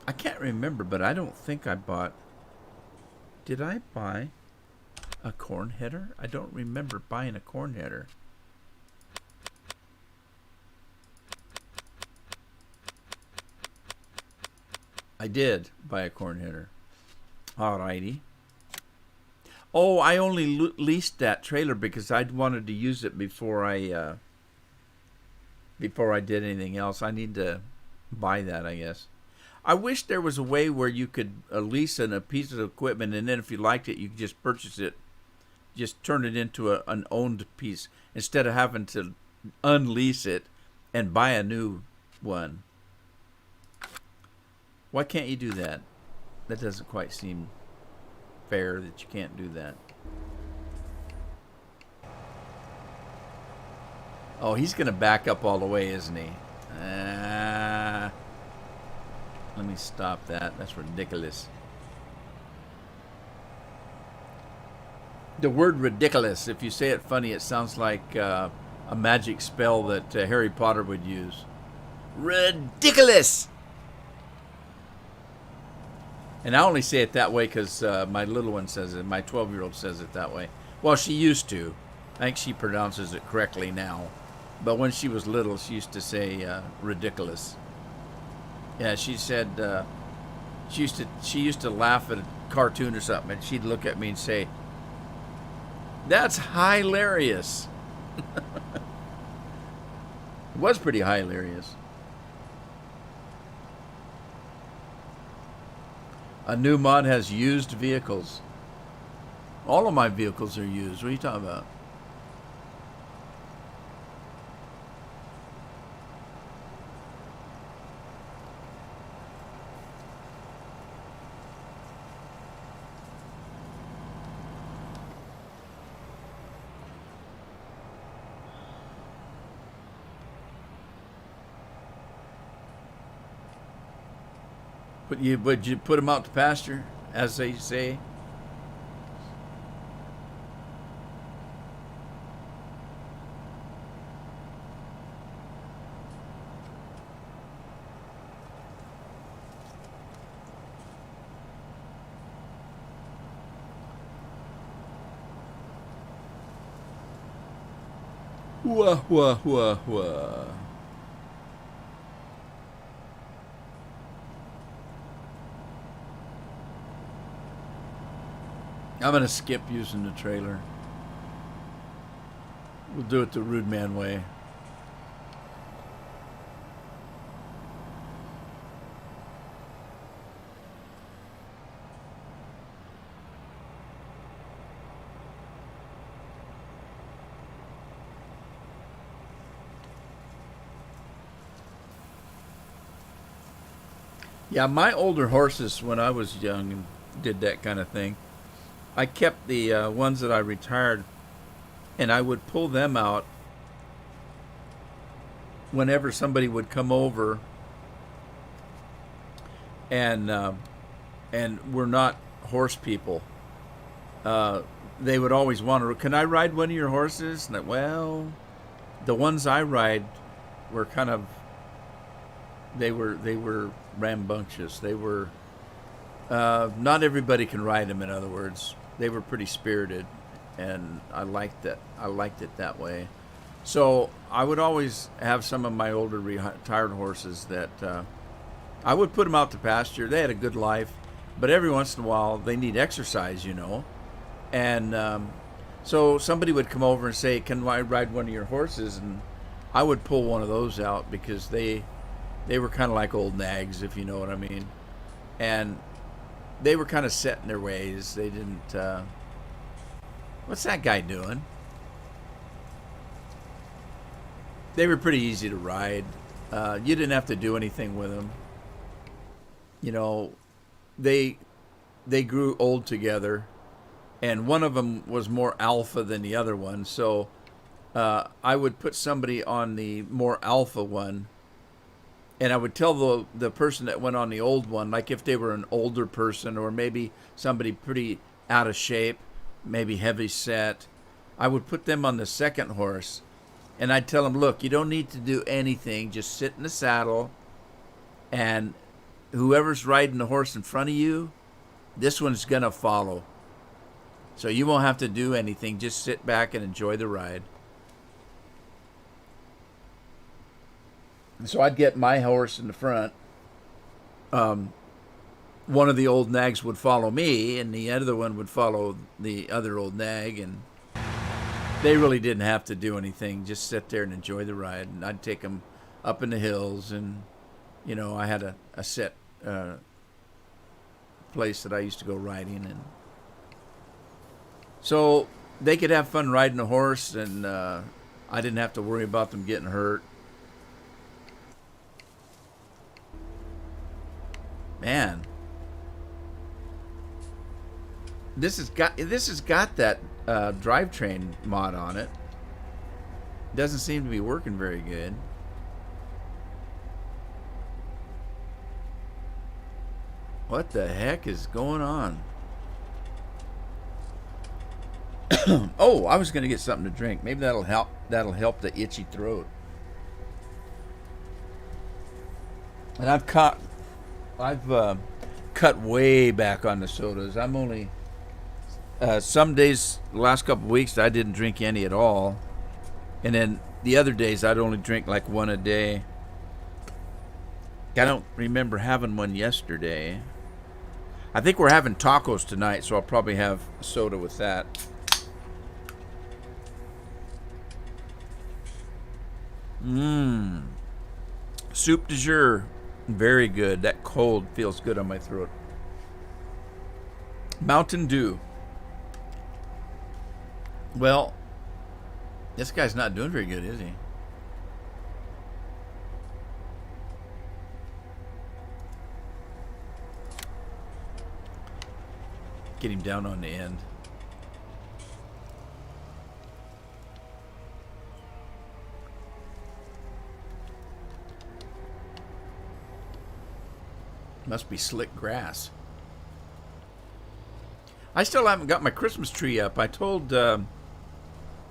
S1: I can't remember, but I don't think I bought... Did I buy a corn header? I don't remember buying a corn header. I did buy a corn header. Alrighty. Oh, I only leased that trailer because I wanted to use it before I did anything else. I need to buy that, I guess. I wish there was a way where you could lease a piece of equipment, and then if you liked it, you could just purchase it, just turn it into an owned piece instead of having to unlease it and buy a new one. Why can't you do that? That doesn't quite seem fair that you can't do that. Oh, he's going to back up all the way, isn't he? Let me stop that. That's ridiculous. The word ridiculous, if you say it funny, it sounds like a magic spell that Harry Potter would use. Ridiculous! And I only say it that way because my little one says it. My 12-year-old says it that way. Well, she used to. I think she pronounces it correctly now. But when she was little, she used to say ridiculous. Yeah, she said she used to laugh at a cartoon or something, and she'd look at me and say, "That's hilarious." It was pretty hilarious. A new mod has used vehicles. All of my vehicles are used. What are you talking about? Would you put them out to pasture, as they say? Wah, wah, wah, wah. I'm going to skip using the trailer. We'll do it the Rude Man way. Yeah, my older horses, when I was young and did that kind of thing, I kept the ones that I retired, and I would pull them out whenever somebody would come over and we're not horse people. They would always want to, "Can I ride one of your horses?" And well, the ones I ride were kind of, they were rambunctious. They were not everybody can ride them. In other words, they were pretty spirited, and I liked that. I liked it that way. So I would always have some of my older retired horses that I would put them out to pasture. They had a good life, but every once in a while they need exercise, you know. And so somebody would come over and say, "Can I ride one of your horses?" And I would pull one of those out because they were kind of like old nags, if you know what I mean. And they were kind of set in their ways. They didn't, what's that guy doing? They were pretty easy to ride. You didn't have to do anything with them. You know, they grew old together, and one of them was more alpha than the other one. So I would put somebody on the more alpha one, and I would tell the person that went on the old one, like if they were an older person or maybe somebody pretty out of shape, maybe heavy set, I would put them on the second horse, and I'd tell them, "Look, you don't need to do anything. Just sit in the saddle, and whoever's riding the horse in front of you, this one's going to follow. So you won't have to do anything. Just sit back and enjoy the ride." So I'd get my horse in the front. One of the old nags would follow me, and the other one would follow the other old nag, and they really didn't have to do anything. Just sit there and enjoy the ride. And I'd take them up in the hills, and you know, I had a set place that I used to go riding, and so they could have fun riding a horse, and I didn't have to worry about them getting hurt. Man, this has got that drivetrain mod on it. Doesn't seem to be working very good. What the heck is going on? Oh, I was going to get something to drink. Maybe that'll help. That'll help the itchy throat. And I've cut way back on the sodas. I'm only some days, the last couple of weeks, I didn't drink any at all, and then the other days I'd only drink like one a day. I don't remember having one yesterday. I think we're having tacos tonight, so I'll probably have a soda with that. Soup du jour. Very good. That cold feels good on my throat. Mountain Dew. Well, this guy's not doing very good, is he? Get him down on the end. Must be slick grass. I still haven't got my Christmas tree up. I told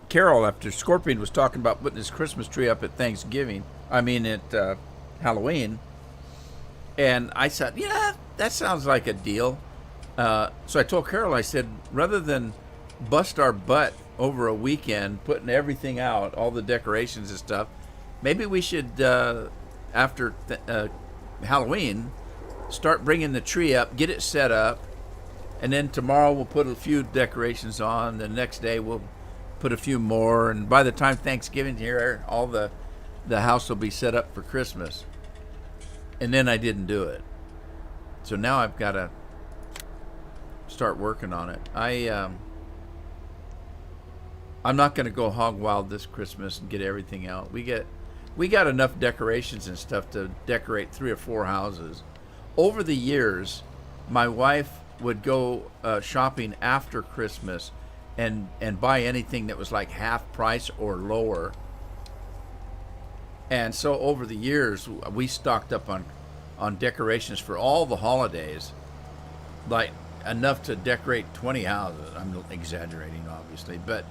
S1: Carol after Scorpion was talking about putting his Christmas tree up at Thanksgiving. I mean at Halloween. And I said, yeah, that sounds like a deal. So I told Carol, I said, rather than bust our butt over a weekend putting everything out, all the decorations and stuff, maybe we should, after Halloween, start bringing the tree up, get it set up, and then tomorrow we'll put a few decorations on. The next day we'll put a few more, and by the time Thanksgiving's here, all the house will be set up for Christmas. And then I didn't do it. So now I've got to start working on it. I'm not going to go hog wild this Christmas and get everything out. We got enough decorations and stuff to decorate 3 or 4 houses. Over the years, my wife would go shopping after Christmas and buy anything that was like half price or lower. And so over the years, we stocked up on decorations for all the holidays, like enough to decorate 20 houses. I'm exaggerating, obviously, but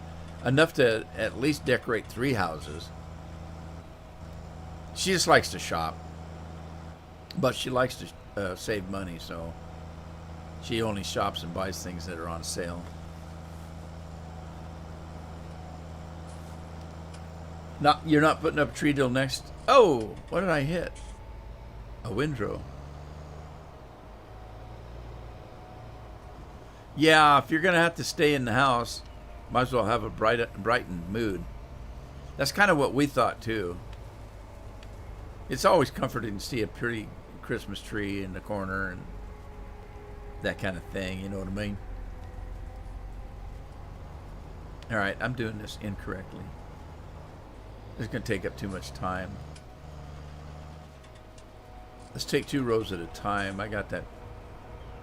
S1: enough to at least decorate 3 houses. She just likes to shop, but she likes to save money, so she only shops and buys things that are on sale. You're not putting up a tree till next. Oh, what did I hit? A windrow. Yeah, if you're gonna have to stay in the house, might as well have a brightened mood. That's kind of what we thought too. It's always comforting to see a pretty Christmas tree in the corner and that kind of thing, you know what I mean? All right, I'm doing this incorrectly. It's going to take up too much time. Let's take 2 rows at a time. I got that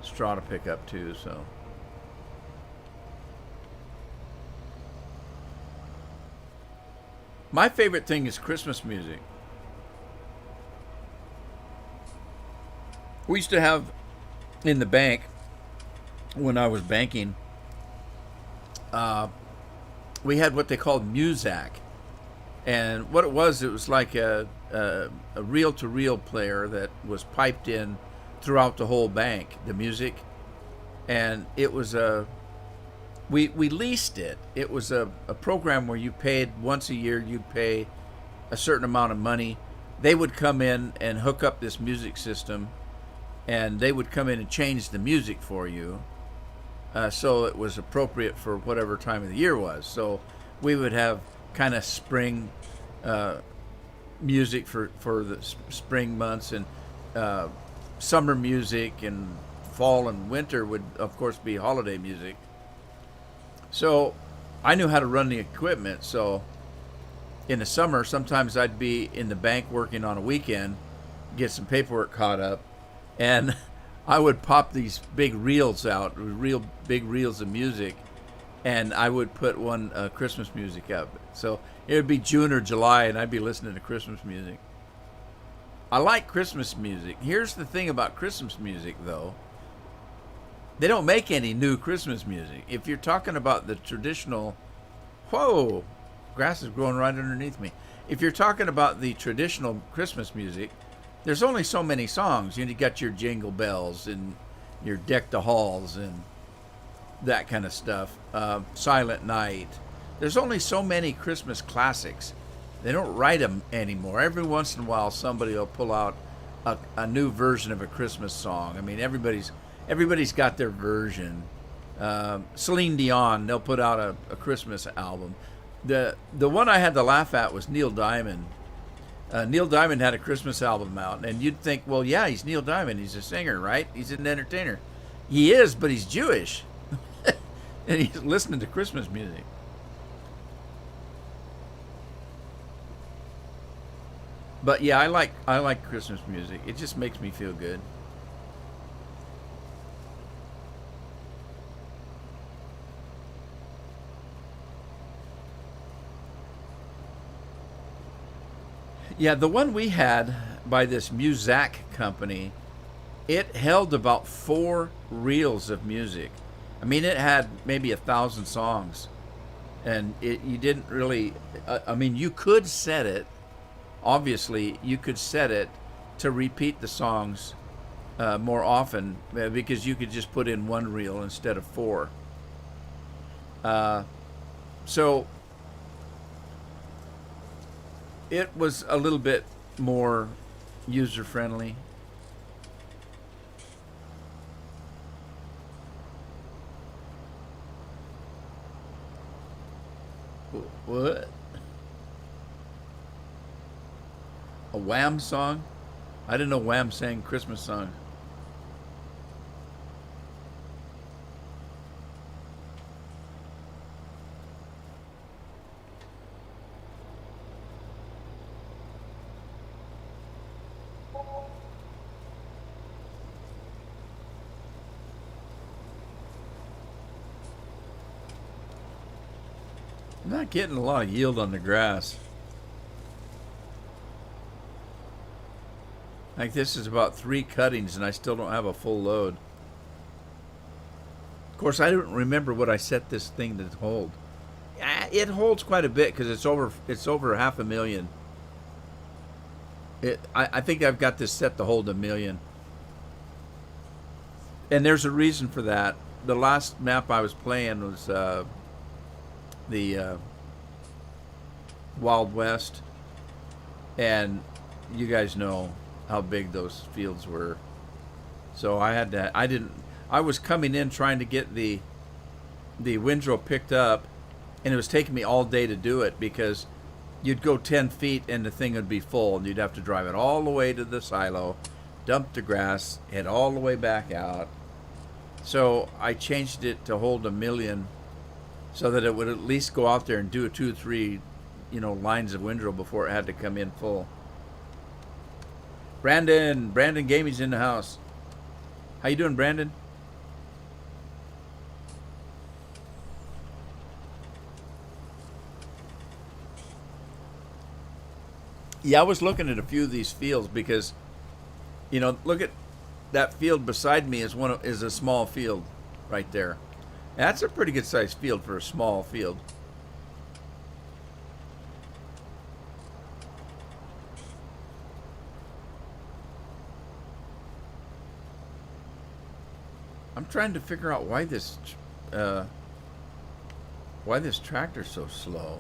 S1: straw to pick up too, so. My favorite thing is Christmas music. We used to have in the bank, when I was banking, we had what they called Muzak. And what it was like a reel-to-reel player that was piped in throughout the whole bank, the music. And it was we leased it. It was a program where you paid once a year, you'd pay a certain amount of money. They would come in and hook up this music system, and they would come in and change the music for you, so it was appropriate for whatever time of the year was. So we would have kind of spring music for the spring months, and summer music, and fall and winter would, of course, be holiday music. So I knew how to run the equipment. So in the summer, sometimes I'd be in the bank working on a weekend, get some paperwork caught up, and I would pop these big reels out, real big reels of music, and I would put one Christmas music up. So it would be June or July, and I'd be listening to Christmas music. I like Christmas music. Here's the thing about Christmas music, though. They don't make any new Christmas music. If you're talking about the traditional, whoa, grass is growing right underneath me. If you're talking about the traditional Christmas music, there's only so many songs. You got your Jingle Bells and your Deck the Halls and that kind of stuff. Silent Night. There's only so many Christmas classics. They don't write them anymore. Every once in a while, somebody will pull out a new version of a Christmas song. I mean, everybody's got their version. Celine Dion, they'll put out a Christmas album. The one I had to laugh at was Neil Diamond. Neil Diamond had a Christmas album out, and you'd think, well, yeah, he's Neil Diamond. He's a singer, right? He's an entertainer. He is, but he's Jewish. And he's listening to Christmas music. But yeah, I like Christmas music. It just makes me feel good. Yeah, the one we had by this Muzak company, it held about 4 reels of music. I mean, it had maybe 1,000 songs, and you didn't really. I mean, you could set it. Obviously, you could set it to repeat the songs more often because you could just put in 1 reel instead of 4. So it was a little bit more user friendly. What? A Wham song? I didn't know Wham sang Christmas songs. I'm not getting a lot of yield on the grass. Like this is about 3 cuttings and I still don't have a full load. Of course, I don't remember what I set this thing to hold. It holds quite a bit because it's over 500,000. I think I've got this set to hold 1,000,000. And there's a reason for that. The last map I was playing was the Wild West, and you guys know how big those fields were. So I was coming in trying to get the windrow picked up, and it was taking me all day to do it because you'd go 10 feet and the thing would be full, and you'd have to drive it all the way to the silo, dump the grass, head all the way back out. So I changed it to hold 1,000,000 so that it would at least go out there and do 2 or 3, lines of windrow before it had to come in full. Brandon Gaming's in the house. How you doing, Brandon? Yeah, I was looking at a few of these fields because, look at that field beside me is a small field right there. That's a pretty good sized field for a small field. I'm trying to figure out why this tractor's so slow.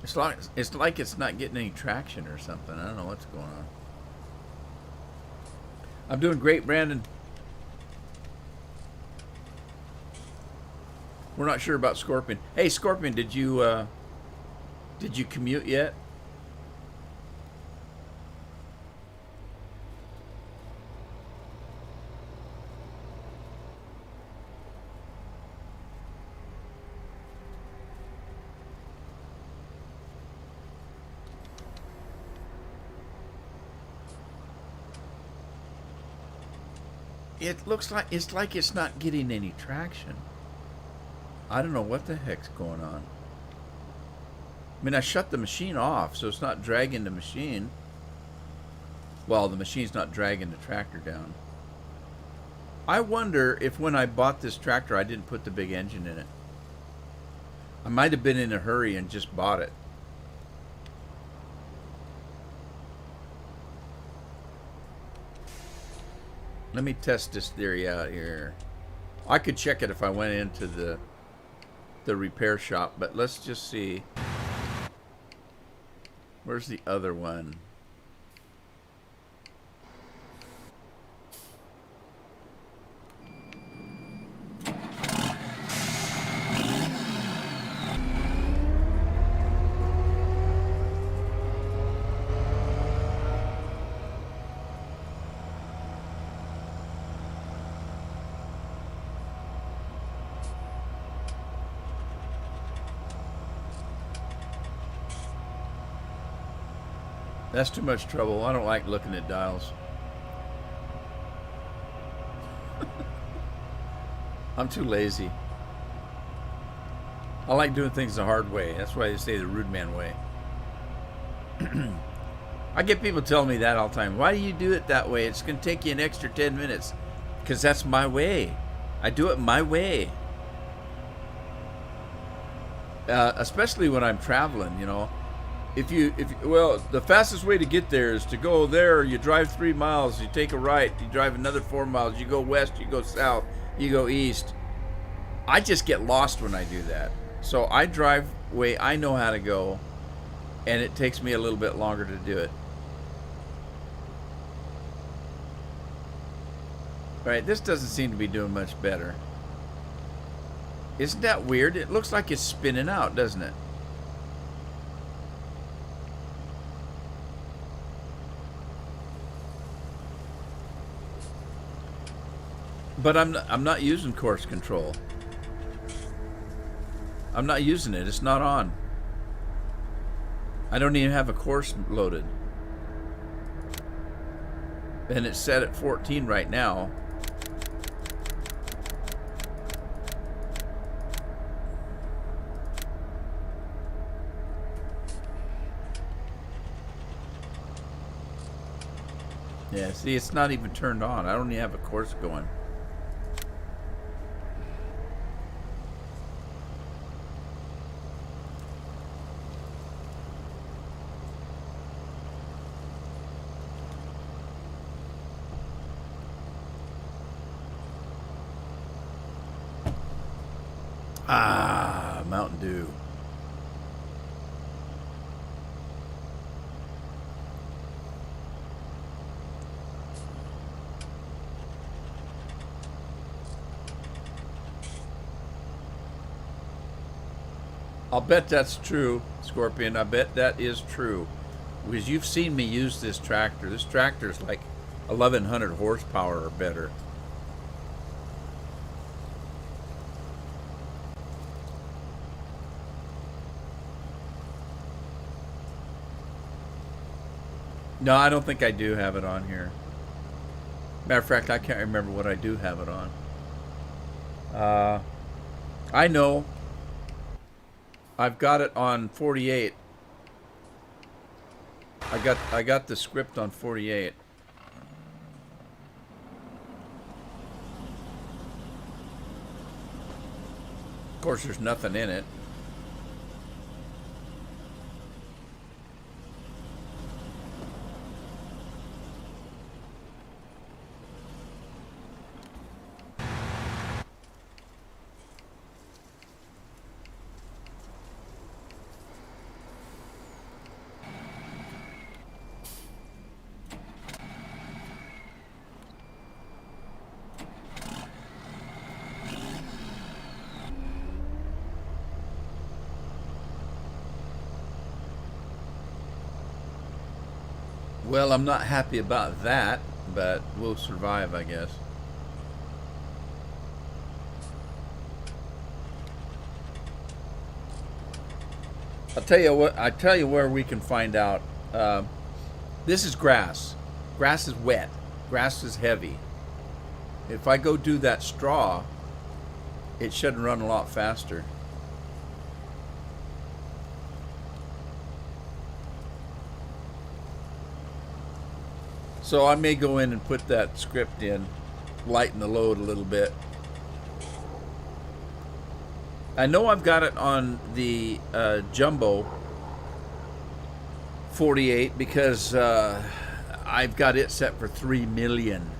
S1: It's like it's not getting any traction or something. I don't know what's going on. I'm doing great, Brandon. We're not sure about Scorpion. Hey, Scorpion, did you commute yet? It looks like it's not getting any traction. I don't know what the heck's going on. I mean, I shut the machine off, so it's not dragging the machine. Well, the machine's not dragging the tractor down. I wonder if when I bought this tractor, I didn't put the big engine in it. I might have been in a hurry and just bought it. Let me test this theory out here. I could check it if I went into the repair shop, but let's just see. Where's the other one? That's too much trouble. I don't like looking at dials. I'm too lazy. I like doing things the hard way. That's why they say the rude man way. I get people telling me that all the time. Why do you do it that way? It's going to take you an extra 10 minutes. Because that's my way. I do it my way. Especially when I'm traveling, you know. Well, the fastest way to get there is to go there. You drive 3 miles, you take a right, you drive another 4 miles, you go west, you go south, you go east. I just get lost when I do that. So I drive way I know how to go, and it takes me a little bit longer to do it. Right, this doesn't seem to be doing much better. Isn't that weird? It looks like it's spinning out, doesn't it? But I'm not using course control. I'm not using it. It's not on. I don't even have a course loaded. And it's set at 14 right now. Yeah, see, it's not even turned on. I don't even have a course going. Ah, Mountain Dew. I'll bet that's true, Scorpion. I bet that is true. Because you've seen me use this tractor. This tractor is like 1,100 horsepower or better. No, I don't think I do have it on here. Matter of fact, I can't remember what I do have it on. I know. I've got it on 48. I got the script on 48. Of course, there's nothing in it. Well, I'm not happy about that, but we'll survive, I guess. I'll tell you what. I tell you where we can find out. This is grass. Grass is wet. Grass is heavy. If I go do that straw, it should run a lot faster. So I may go in and put that script in, lighten the load a little bit. I know I've got it on the Jumbo 48 because I've got it set for 3 million.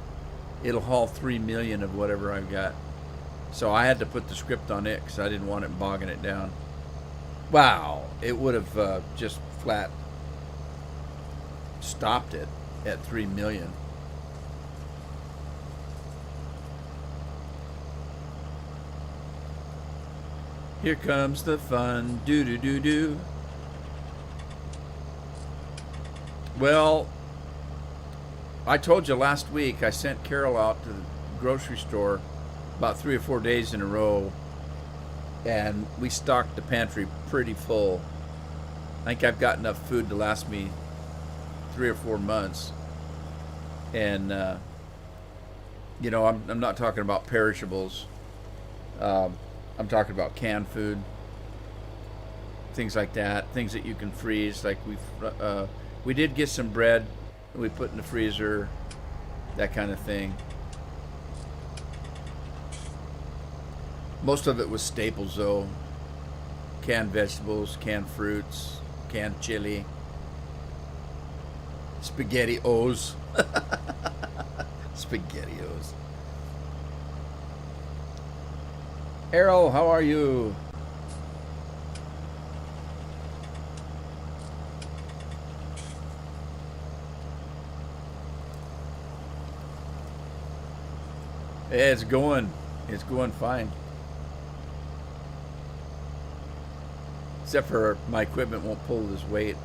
S1: It'll haul 3 million of whatever I've got. So I had to put the script on it because I didn't want it bogging it down. Wow, it would have just flat stopped it at 3 million. Here comes the fun, do. Well, I told you last week I sent Carol out to the grocery store about 3 or 4 days in a row, and we stocked the pantry pretty full. I think I've got enough food to last me 3 or 4 months. And you know, I'm not talking about perishables. I'm talking about canned food, things like that, things that you can freeze. Like we did get some bread we put in the freezer, that kind of thing. Most of it was staples though. Canned vegetables, canned fruits, canned chili, SpaghettiOs. SpaghettiOs. Errol, how are you? Yeah, it's going fine. Except for my equipment won't pull this weight.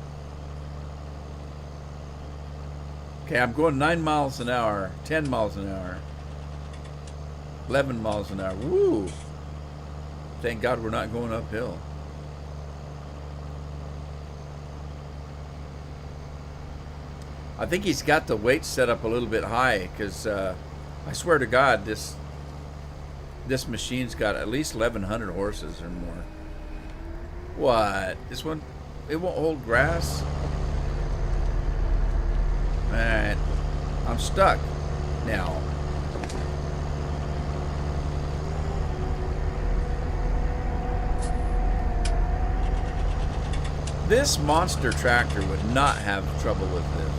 S1: Okay, I'm going 9 miles an hour, 10 miles an hour, 11 miles an hour. Woo! Thank God we're not going uphill. I think he's got the weight set up a little bit high because I swear to God, this machine's got at least 1,100 horses or more. What? This one, it won't hold grass? Alright, I'm stuck now. This monster tractor would not have trouble with this.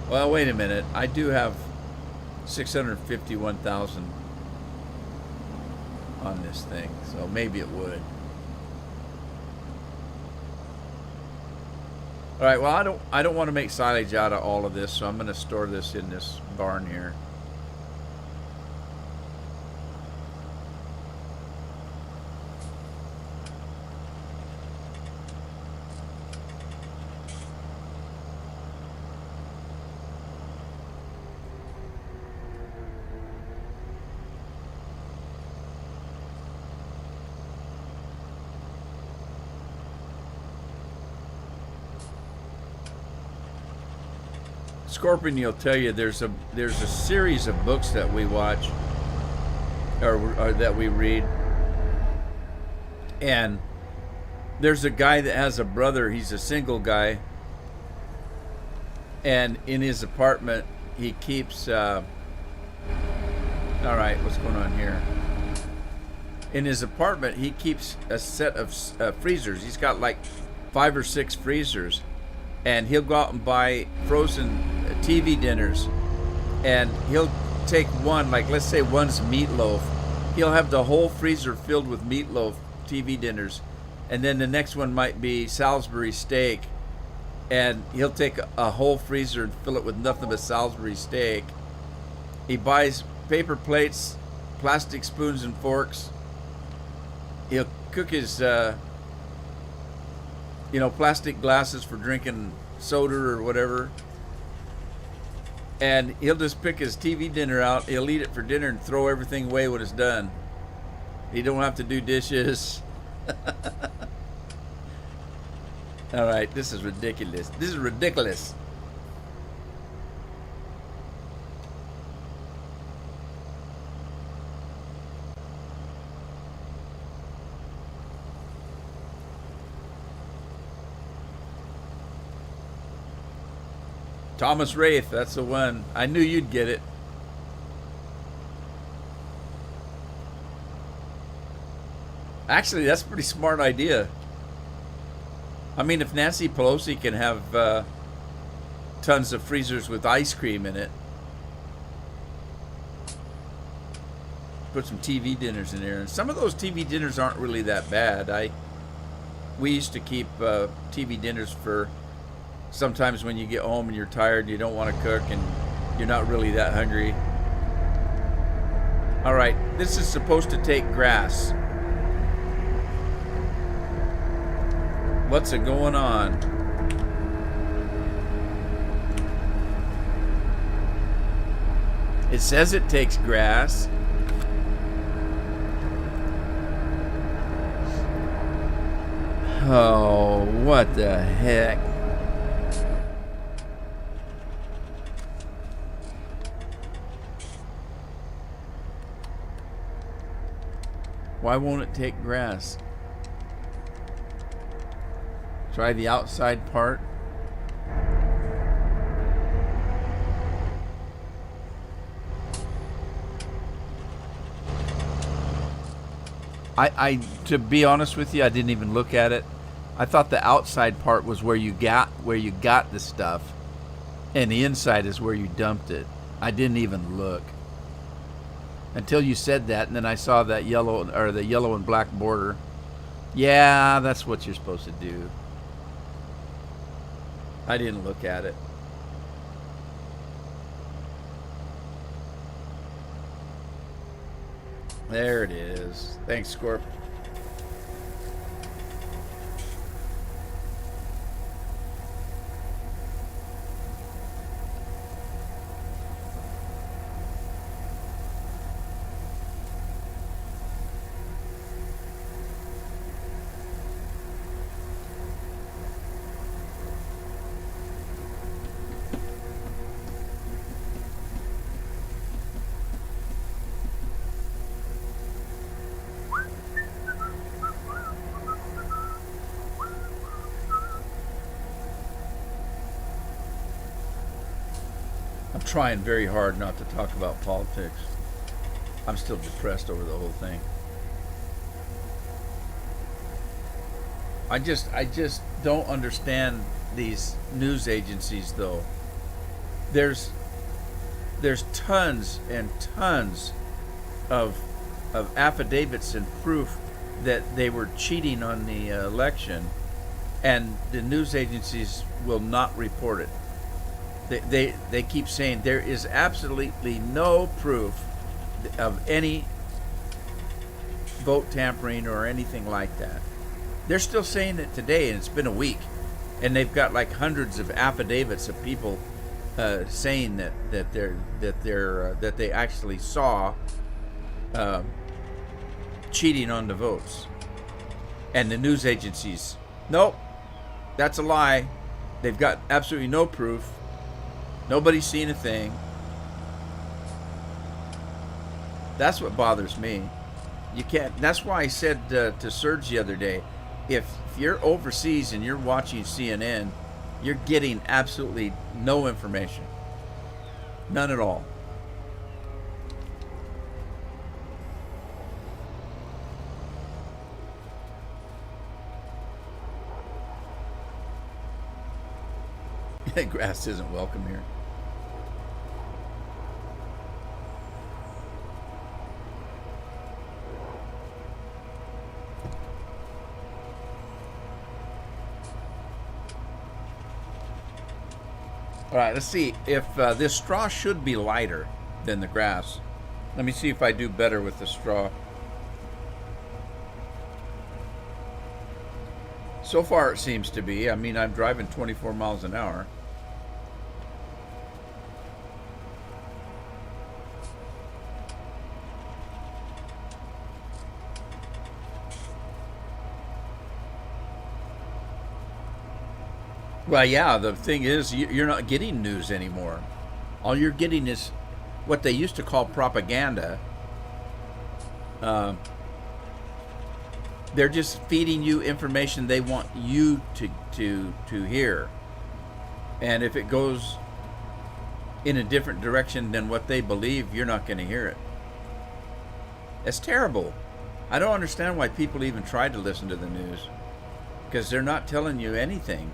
S1: Well, wait a minute. I do have 651,000 on this thing, so maybe it would. All right. Well, I don't want to make silage out of all of this, so I'm going to store this in this barn here. Scorpion, you'll tell you there's a series of books that we watch or that we read, and there's a guy that has a brother. He's a single guy, and in his apartment he keeps all right, what's going on here? In his apartment he keeps a set of freezers. He's got like 5 or 6 freezers, and he'll go out and buy frozen TV dinners, and he'll take one, like let's say one's meatloaf. He'll have the whole freezer filled with meatloaf TV dinners, and then the next one might be Salisbury steak, and he'll take a whole freezer and fill it with nothing but Salisbury steak. He buys paper plates, plastic spoons and forks. He'll cook his plastic glasses for drinking soda or whatever. And he'll just pick his TV dinner out. He'll eat it for dinner and throw everything away when it's done. He don't have to do dishes. All right, this is ridiculous. This is ridiculous. Thomas Wraith, that's the one. I knew you'd get it. Actually, that's a pretty smart idea. I mean, if Nancy Pelosi can have tons of freezers with ice cream in it, put some TV dinners in there. And some of those TV dinners aren't really that bad. We used to keep TV dinners for sometimes when you get home and you're tired and you don't want to cook and you're not really that hungry. All right, this is supposed to take grass. What's it going on? It says it takes grass. Oh, what the heck? Why won't it take grass? Try the outside part. To be honest with you, I didn't even look at it. I thought the outside part was where you got the stuff, and the inside is where you dumped it. I didn't even look until you said that, and then I saw that yellow and black border. Yeah, that's what you're supposed to do. I didn't look at it. There it is. Thanks, Scorp. I'm trying very hard not to talk about politics. I'm still depressed over the whole thing. I just don't understand these news agencies, though. There's tons and tons of affidavits and proof that they were cheating on the election, and the news agencies will not report it. They keep saying there is absolutely no proof of any vote tampering or anything like that. They're still saying it today, and it's been a week, and they've got like hundreds of affidavits of people saying that they actually saw cheating on the votes. And the news agencies, nope, that's a lie. They've got absolutely no proof. Nobody's seen a thing. That's what bothers me. You can't. That's why I said to Serge the other day, if you're overseas and you're watching CNN, you're getting absolutely no information. None at all. Grass isn't welcome here. All right, let's see if this straw should be lighter than the grass. Let me see if I do better with the straw. So far it seems to be. I mean, I'm driving 24 miles an hour. Well, yeah, the thing is, you're not getting news anymore. All you're getting is what they used to call propaganda. They're just feeding you information they want you to hear. And if it goes in a different direction than what they believe, you're not going to hear it. It's terrible. I don't understand why people even try to listen to the news, because they're not telling you anything.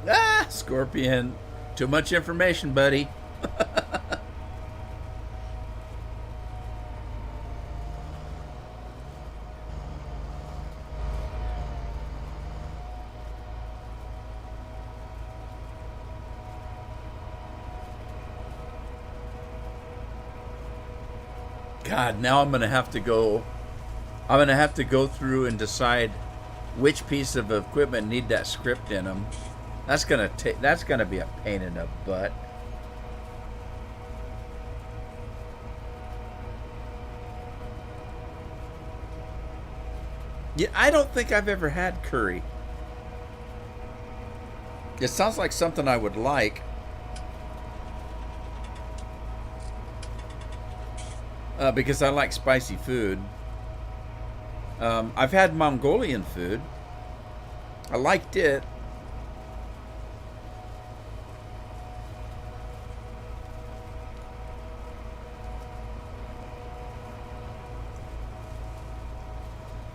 S1: Ah, Scorpion. Too much information, buddy. God, now I'm gonna have to go. I'm gonna have to go through and decide which piece of equipment need that script in them. That's gonna be a pain in the butt. Yeah, I don't think I've ever had curry. It sounds like something I would like. Because I like spicy food. I've had Mongolian food. I liked it.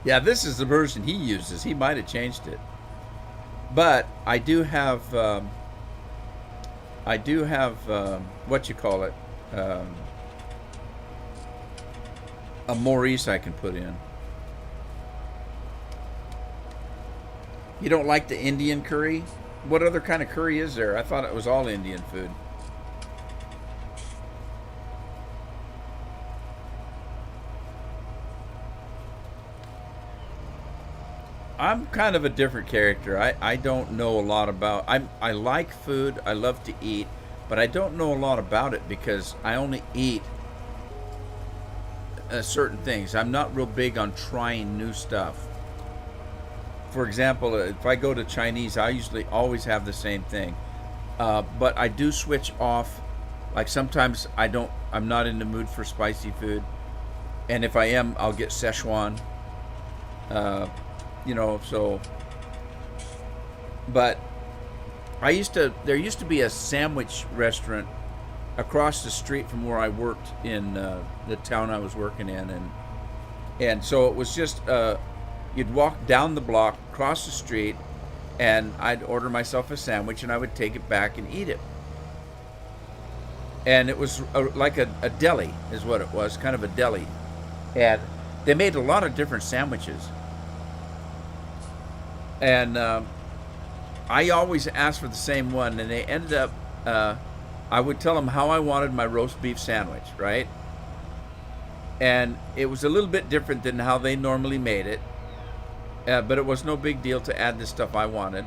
S1: Yeah, this is the version he uses. He might have changed it, but I do have what you call it, a Maurice I can put in. You don't like the Indian curry? What other kind of curry is there? I thought it was all Indian food. I'm kind of a different character. I don't know a lot about. I like food. I love to eat, but I don't know a lot about it because I only eat certain things. I'm not real big on trying new stuff. For example, if I go to Chinese, I usually always have the same thing. But I do switch off. Like sometimes I'm not in the mood for spicy food, and if I am, I'll get Szechuan. So. But there used to be a sandwich restaurant across the street from where I worked in the town I was working in, and so it was just you'd walk down the block, across the street, and I'd order myself a sandwich, and I would take it back and eat it. And it was like a deli, is what it was, kind of a deli, and they made a lot of different sandwiches. And I always asked for the same one, and they ended up. I would tell them how I wanted my roast beef sandwich, right? And it was a little bit different than how they normally made it, but it was no big deal to add the stuff I wanted.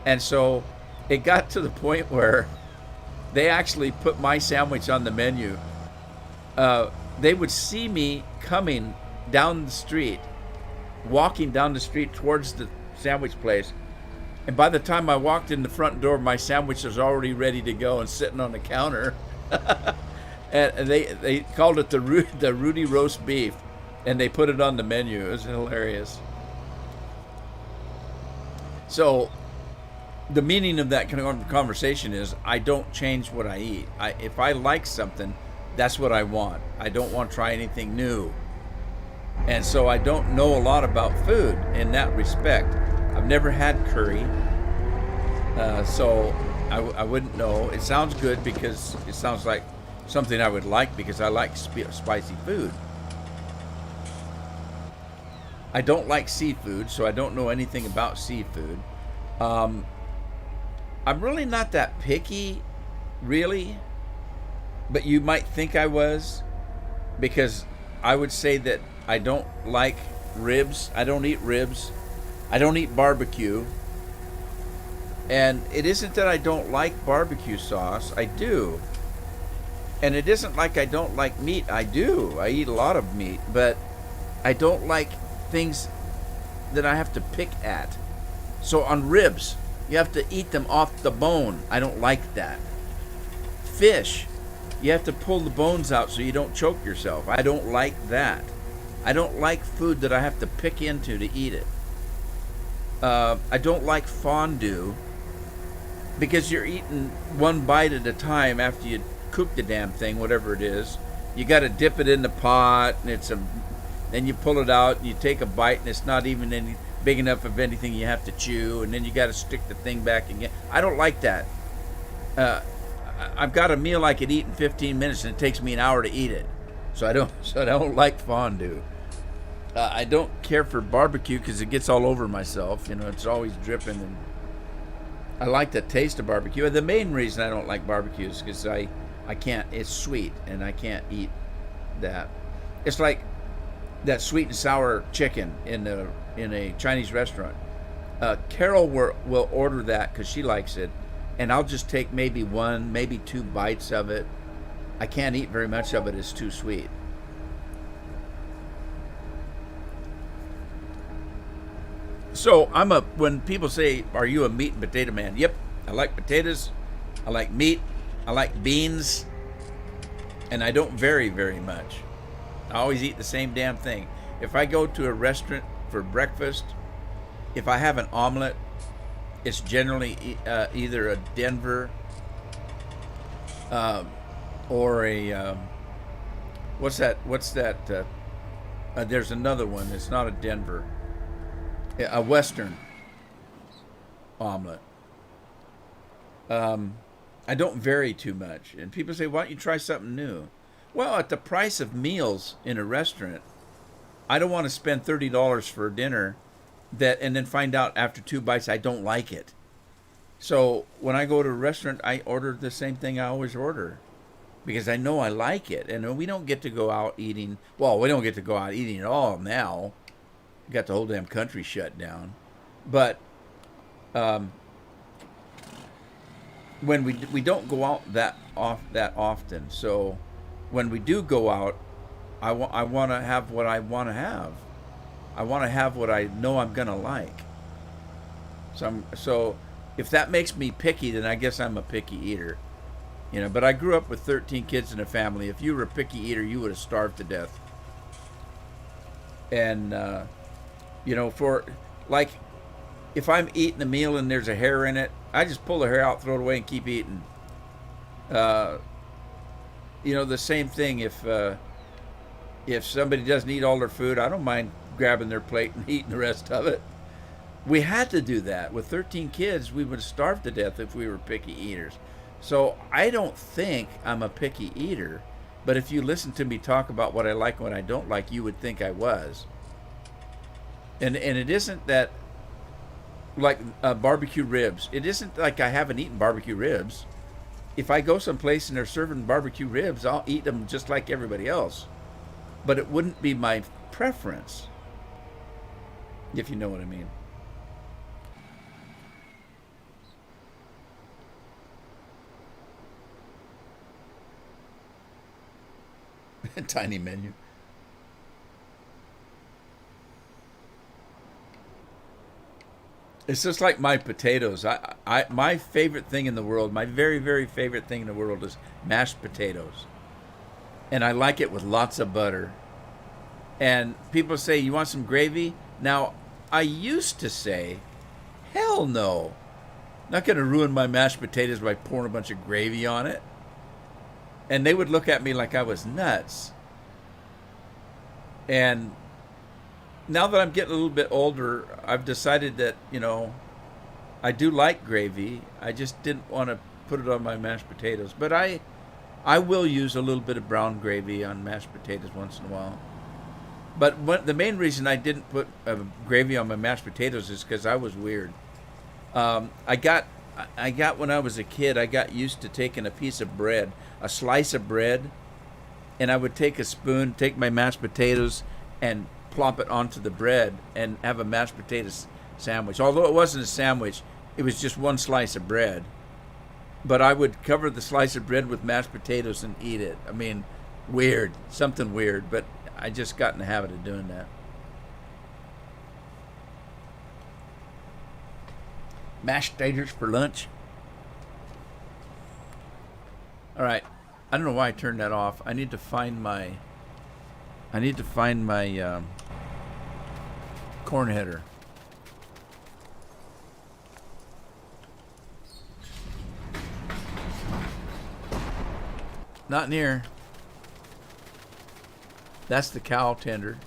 S1: And so it got to the point where they actually put my sandwich on the menu. They would see me coming down the street, walking down the street towards the sandwich place, and by the time I walked in the front door, my sandwich was already ready to go and sitting on the counter. And they called it the Rudy roast beef, and they put it on the menu. It was hilarious. So the meaning of that kind of conversation is I don't change what I eat. If I like something, that's what I want. I don't want to try anything new. And so I don't know a lot about food in that respect. I've never had curry, so I wouldn't know. It sounds good because it sounds like something I would like because I like spicy food. I don't like seafood, so I don't know anything about seafood. I'm really not that picky, really, but you might think I was, because I would say that I don't like ribs. I don't eat ribs. I don't eat barbecue. And it isn't that I don't like barbecue sauce. I do. And it isn't like I don't like meat. I do. I eat a lot of meat, but I don't like things that I have to pick at. So on ribs, you have to eat them off the bone. I don't like that. Fish, you have to pull the bones out so you don't choke yourself. I don't like that. I don't like food that I have to pick into to eat it. I don't like fondue because you're eating one bite at a time after you cook the damn thing, whatever it is. You got to dip it in the pot, and then you pull it out and you take a bite, and it's not even any big enough of anything you have to chew, and then you got to stick the thing back again. I don't like that. I've got a meal I could eat in 15 minutes, and it takes me an hour to eat it. So I don't like fondue. I don't care for barbecue because it gets all over myself. You know, it's always dripping, and I like the taste of barbecue. The main reason I don't like barbecue is because I can't. It's sweet, and I can't eat that. It's like that sweet and sour chicken in a Chinese restaurant. Carol will order that because she likes it, and I'll just take maybe one, maybe two bites of it. I can't eat very much of it. It's too sweet. So when people say, "Are you a meat and potato man?" Yep, I like potatoes, I like meat, I like beans, and I don't vary very much. I always eat the same damn thing. If I go to a restaurant for breakfast, if I have an omelet, it's generally either a Denver or a what's that? There's another one. It's not a Denver. A Western omelet. I don't vary too much. And people say, why don't you try something new? Well, at the price of meals in a restaurant, I don't want to spend $30 for a dinner and then find out after two bites I don't like it. So when I go to a restaurant, I order the same thing I always order because I know I like it. And we don't get to go out eating. Well, we don't get to go out eating at all now. Got the whole damn country shut down. But when we don't go out that often, so when we do go out, I want to have what I want to have. I want to have what I know I'm gonna like. So if that makes me picky, then I guess I'm a picky eater. You know, but I grew up with 13 kids in a family. If you were a picky eater, you would have starved to death. And you know, if I'm eating a meal and there's a hair in it, I just pull the hair out, throw it away, and keep eating. You know, the same thing if somebody doesn't eat all their food, I don't mind grabbing their plate and eating the rest of it. We had to do that. With 13 kids, we would have starved to death if we were picky eaters. So I don't think I'm a picky eater, but if you listen to me talk about what I like and what I don't like, you would think I was. And it isn't that like barbecue ribs. It isn't like I haven't eaten barbecue ribs. If I go someplace and they're serving barbecue ribs, I'll eat them just like everybody else. But it wouldn't be my preference, if you know what I mean. Tiny menu. It's just like my potatoes. My favorite thing in the world, my very, very favorite thing in the world is mashed potatoes. And I like it with lots of butter. And people say, you want some gravy? Now, I used to say, hell no. Not going to ruin my mashed potatoes by pouring a bunch of gravy on it. And they would look at me like I was nuts. And now that I'm getting a little bit older, I've decided that, you know, I do like gravy. I just didn't want to put it on my mashed potatoes. But I will use a little bit of brown gravy on mashed potatoes once in a while. But the main reason I didn't put gravy on my mashed potatoes is because I was weird. I got when I was a kid, I got used to taking a piece of bread, a slice of bread, and I would take a spoon, take my mashed potatoes, and plop it onto the bread and have a mashed potatoes sandwich. Although it wasn't a sandwich, it was just one slice of bread. But I would cover the slice of bread with mashed potatoes and eat it. I mean, weird, something weird, but I just got in the habit of doing that. Mashed taters for lunch. All right. I don't know why I turned that off. I need to find my corn header. Not near. That's the cow tender.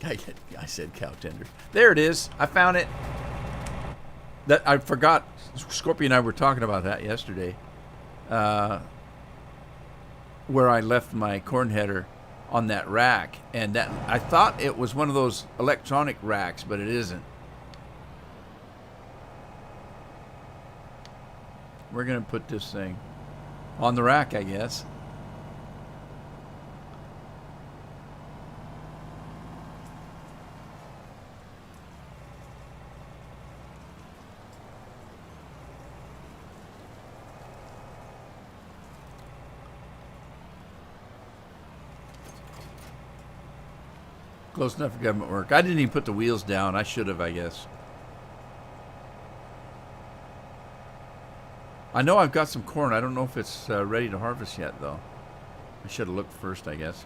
S1: I said cow tender. There it is. I found it. That I forgot. Scorpio and I were talking about that yesterday. Where I left my corn header on that rack, and that I thought it was one of those electronic racks, but it isn't. We're gonna put this thing on the rack, I guess. Close enough for government work. I didn't even put the wheels down. I should have, I guess. I know I've got some corn. I don't know if it's ready to harvest yet, though. I should have looked first, I guess.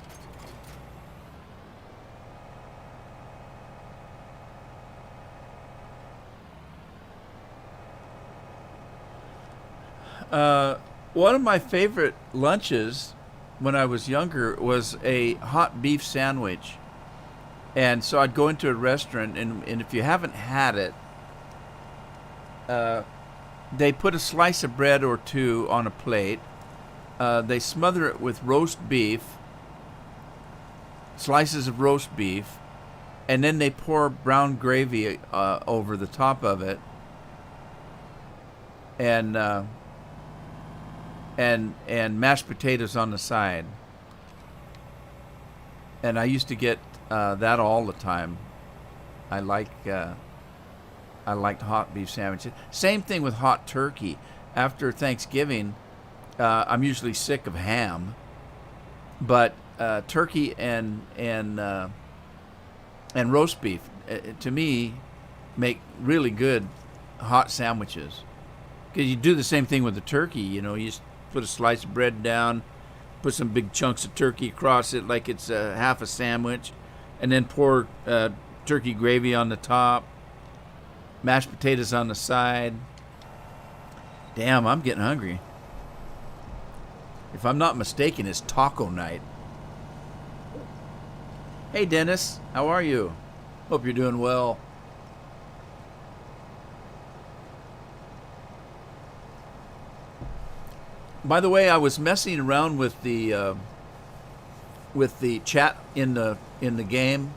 S1: One of my favorite lunches when I was younger was a hot beef sandwich. And so I'd go into a restaurant, and if you haven't had it, they put a slice of bread or two on a plate. They smother it with roast beef, slices of roast beef, and then they pour brown gravy over the top of it, and mashed potatoes on the side. And I used to get that all the time. I liked hot beef sandwiches. Same thing with hot turkey. After Thanksgiving, I'm usually sick of ham, but turkey and roast beef to me make really good hot sandwiches. Because you do the same thing with the turkey. You know, you just put a slice of bread down, put some big chunks of turkey across it like it's half a sandwich, and then pour turkey gravy on the top, mashed potatoes on the side. Damn, I'm getting hungry. If I'm not mistaken, it's taco night. Hey, Dennis, how are you? Hope you're doing well. By the way, I was messing around with the chat in the game.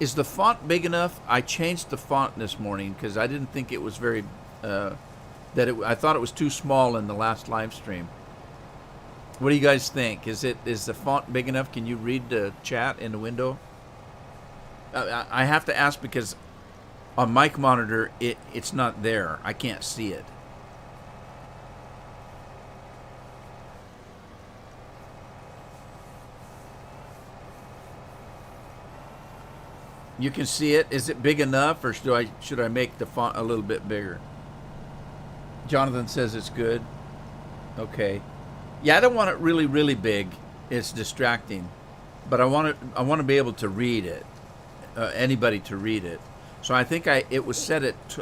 S1: Is the font big enough? I changed the font this morning because I didn't think it was very I thought it was too small in the last live stream. What do you guys think? Is the font big enough? Can you read the chat in the window? I have to ask because on mic monitor it's not there. I can't see it. You can see it. Is it big enough, or should I make the font a little bit bigger? Jonathan says it's good. Okay. Yeah, I don't want it really, really big. It's distracting, but I want to be able to read it. Anybody to read it. So I think it was set at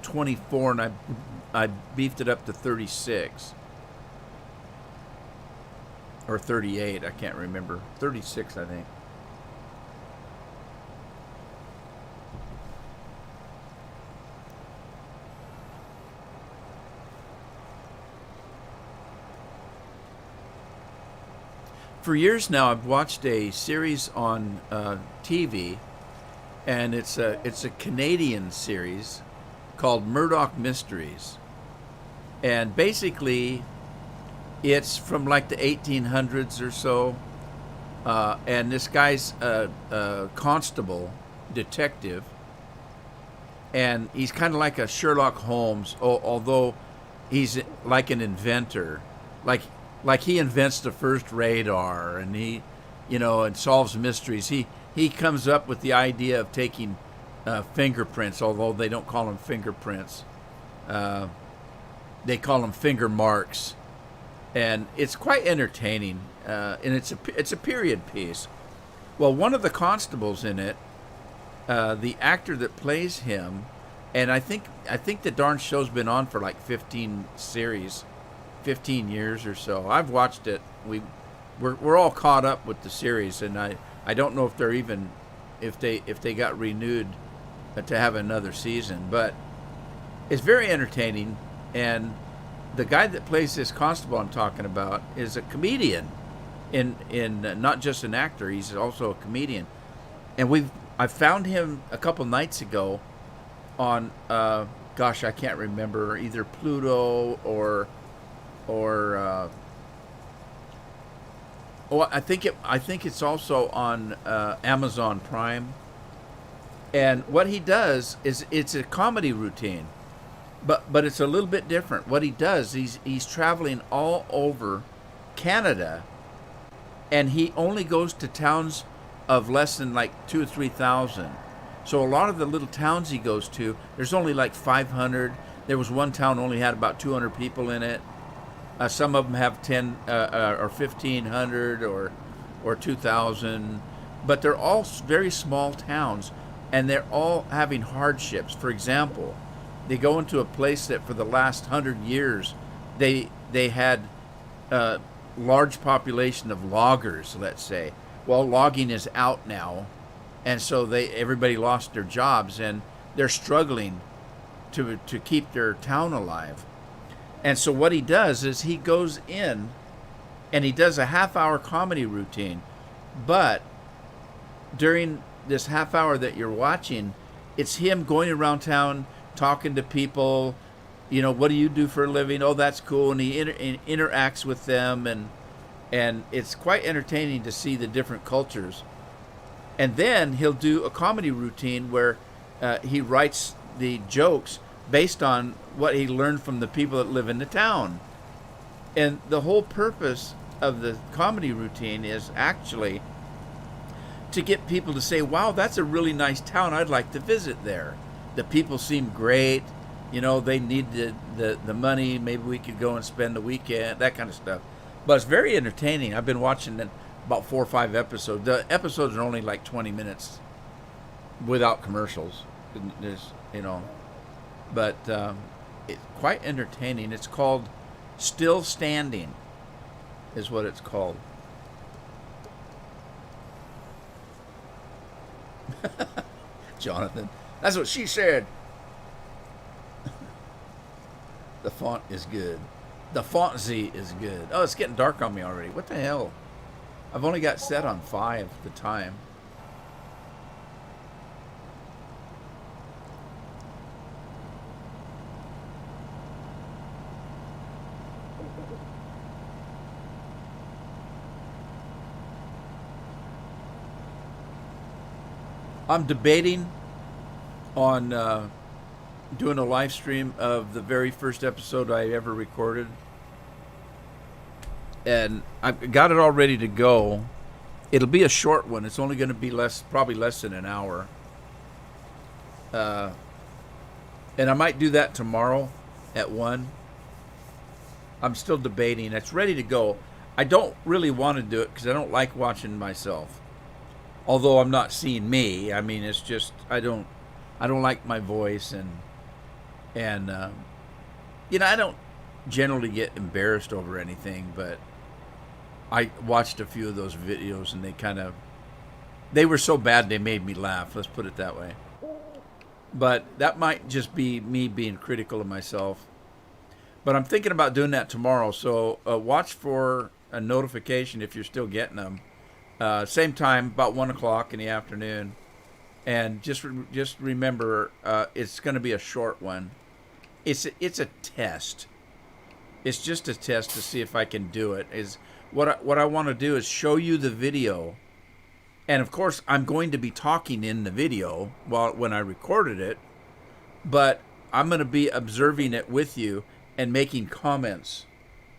S1: 24, and I beefed it up to 36 or 38. I can't remember. 36, I think. For years now, I've watched a series on TV, and it's a Canadian series called Murdoch Mysteries, and basically, it's from like the 1800s or so, and this guy's a constable detective, and he's kind of like a Sherlock Holmes, although he's like an inventor, like like he invents the first radar, and he, and solves mysteries. He comes up with the idea of taking fingerprints, although they don't call them fingerprints. Uh, they call them finger marks, and it's quite entertaining. And it's a period piece. Well, one of the constables in it, the actor that plays him, and I think the darn show's been on for like 15 series, 15 years or so. I've watched it. We're all caught up with the series, and I don't know if they're even if they got renewed to have another season, but it's very entertaining. And the guy that plays this constable I'm talking about is a comedian, in not just an actor. He's also a comedian, and I found him a couple nights ago on gosh, I can't remember, either Pluto or I think it's also on Amazon Prime. And what he does is it's a comedy routine, but it's a little bit different. What he does, he's traveling all over Canada, and he only goes to towns of less than like 2 or 3,000. So a lot of the little towns he goes to, there's only like 500. There was one town only had about 200 people in it. Some of them have 10 or 1,500 or 2,000, but they're all very small towns, and they're all having hardships. For example, they go into a place that for the last 100 years, they had a large population of loggers, let's say. Well, logging is out now, and so everybody lost their jobs, and they're struggling to keep their town alive. And so what he does is he goes in and he does a half-hour comedy routine. But during this half hour that you're watching, it's him going around town talking to people. What do you do for a living? Oh, that's cool. And he interacts with them, and it's quite entertaining to see the different cultures. And then he'll do a comedy routine where he writes the jokes based on what he learned from the people that live in the town. And the whole purpose of the comedy routine is actually to get people to say, wow, that's a really nice town. I'd like to visit there. The people seem great. They need the money. Maybe we could go and spend the weekend, that kind of stuff. But it's very entertaining. I've been watching it about 4 or 5 episodes. The episodes are only like 20 minutes without commercials. But it's quite entertaining. It's called Still Standing, is what it's called. Jonathan, that's what she said. The font is good. The font Z is good. Oh, it's getting dark on me already. What the hell? I've only got set on 5 the time. I'm debating on doing a live stream of the very first episode I ever recorded. And I've got it all ready to go. It'll be a short one. It's only going to be probably less than an hour. And I might do that tomorrow at 1. I'm still debating. It's ready to go. I don't really want to do it because I don't like watching myself. Although I'm not seeing me. I mean, it's just I don't like my voice, and I don't generally get embarrassed over anything, but I watched a few of those videos and they were so bad they made me laugh. Let's put it that way. But that might just be me being critical of myself. But I'm thinking about doing that tomorrow, so watch for a notification if you're still getting them. Same time, about 1 o'clock in the afternoon. And just remember, it's going to be a short one. It's a test. It's just a test to see if I can do it. What I want to do is show you the video. And of course, I'm going to be talking in the video when I recorded it. But I'm going to be observing it with you and making comments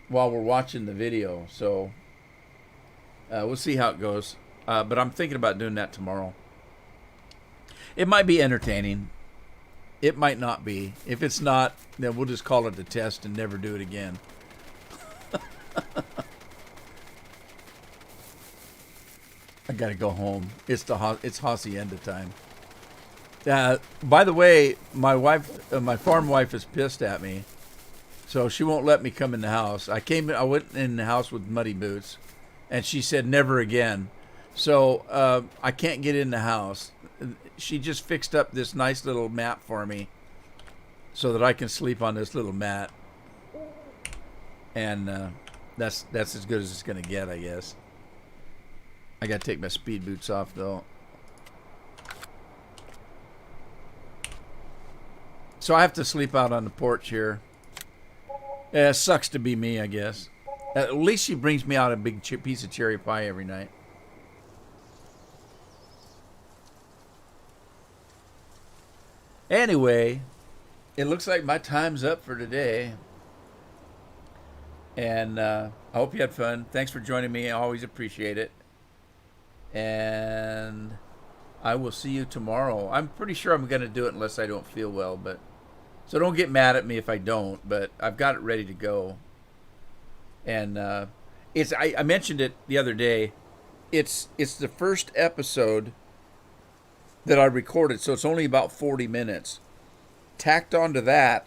S1: while we're watching the video. So we'll see how it goes. But I'm thinking about doing that tomorrow. It might be entertaining. It might not be. If it's not, then we'll just call it a test and never do it again. I gotta go home. It's hacienda time. By the way, my wife, my farm wife, is pissed at me, so she won't let me come in the house. I went in the house with muddy boots, and she said never again. So I can't get in the house. She just fixed up this nice little mat for me, so that I can sleep on this little mat, and that's as good as it's gonna get, I guess. I gotta take my speed boots off though. So I have to sleep out on the porch here. Yeah, it sucks to be me, I guess. At least she brings me out a big piece of cherry pie every night. Anyway, it looks like my time's up for today. And I hope you had fun. Thanks for joining me. I always appreciate it. And I will see you tomorrow. I'm pretty sure I'm going to do it unless I don't feel well. So don't get mad at me if I don't. But I've got it ready to go. And I mentioned it the other day. It's the first episode that I recorded, so it's only about 40 minutes. Tacked onto that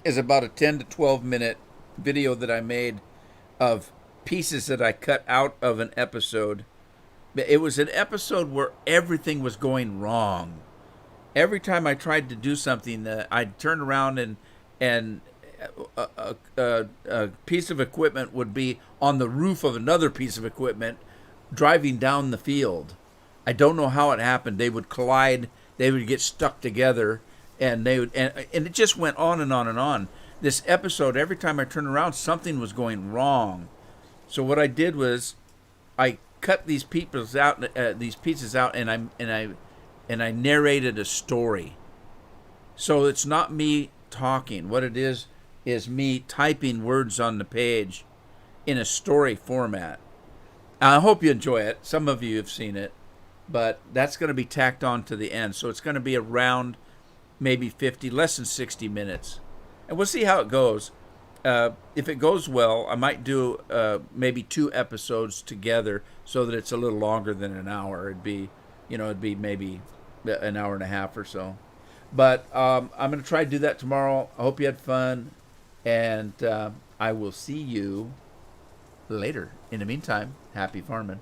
S1: is about a 10 to 12 minute video that I made of pieces that I cut out of an episode. It was an episode where everything was going wrong. Every time I tried to do something, I'd turn around and a piece of equipment would be on the roof of another piece of equipment driving down the field. I don't know how it happened. They would collide. They would get stuck together, and it just went on and on and on. This episode, every time I turned around, something was going wrong. So what I did was, I cut these pieces out, and I narrated a story. So it's not me talking. What it is me typing words on the page in a story format. I hope you enjoy it. Some of you have seen it. But that's going to be tacked on to the end. So it's going to be around maybe 50, less than 60 minutes. And we'll see how it goes. If it goes well, I might do maybe 2 episodes together so that it's a little longer than an hour. It'd be maybe an hour and a half or so. But I'm going to try to do that tomorrow. I hope you had fun. And I will see you later. In the meantime, happy farming.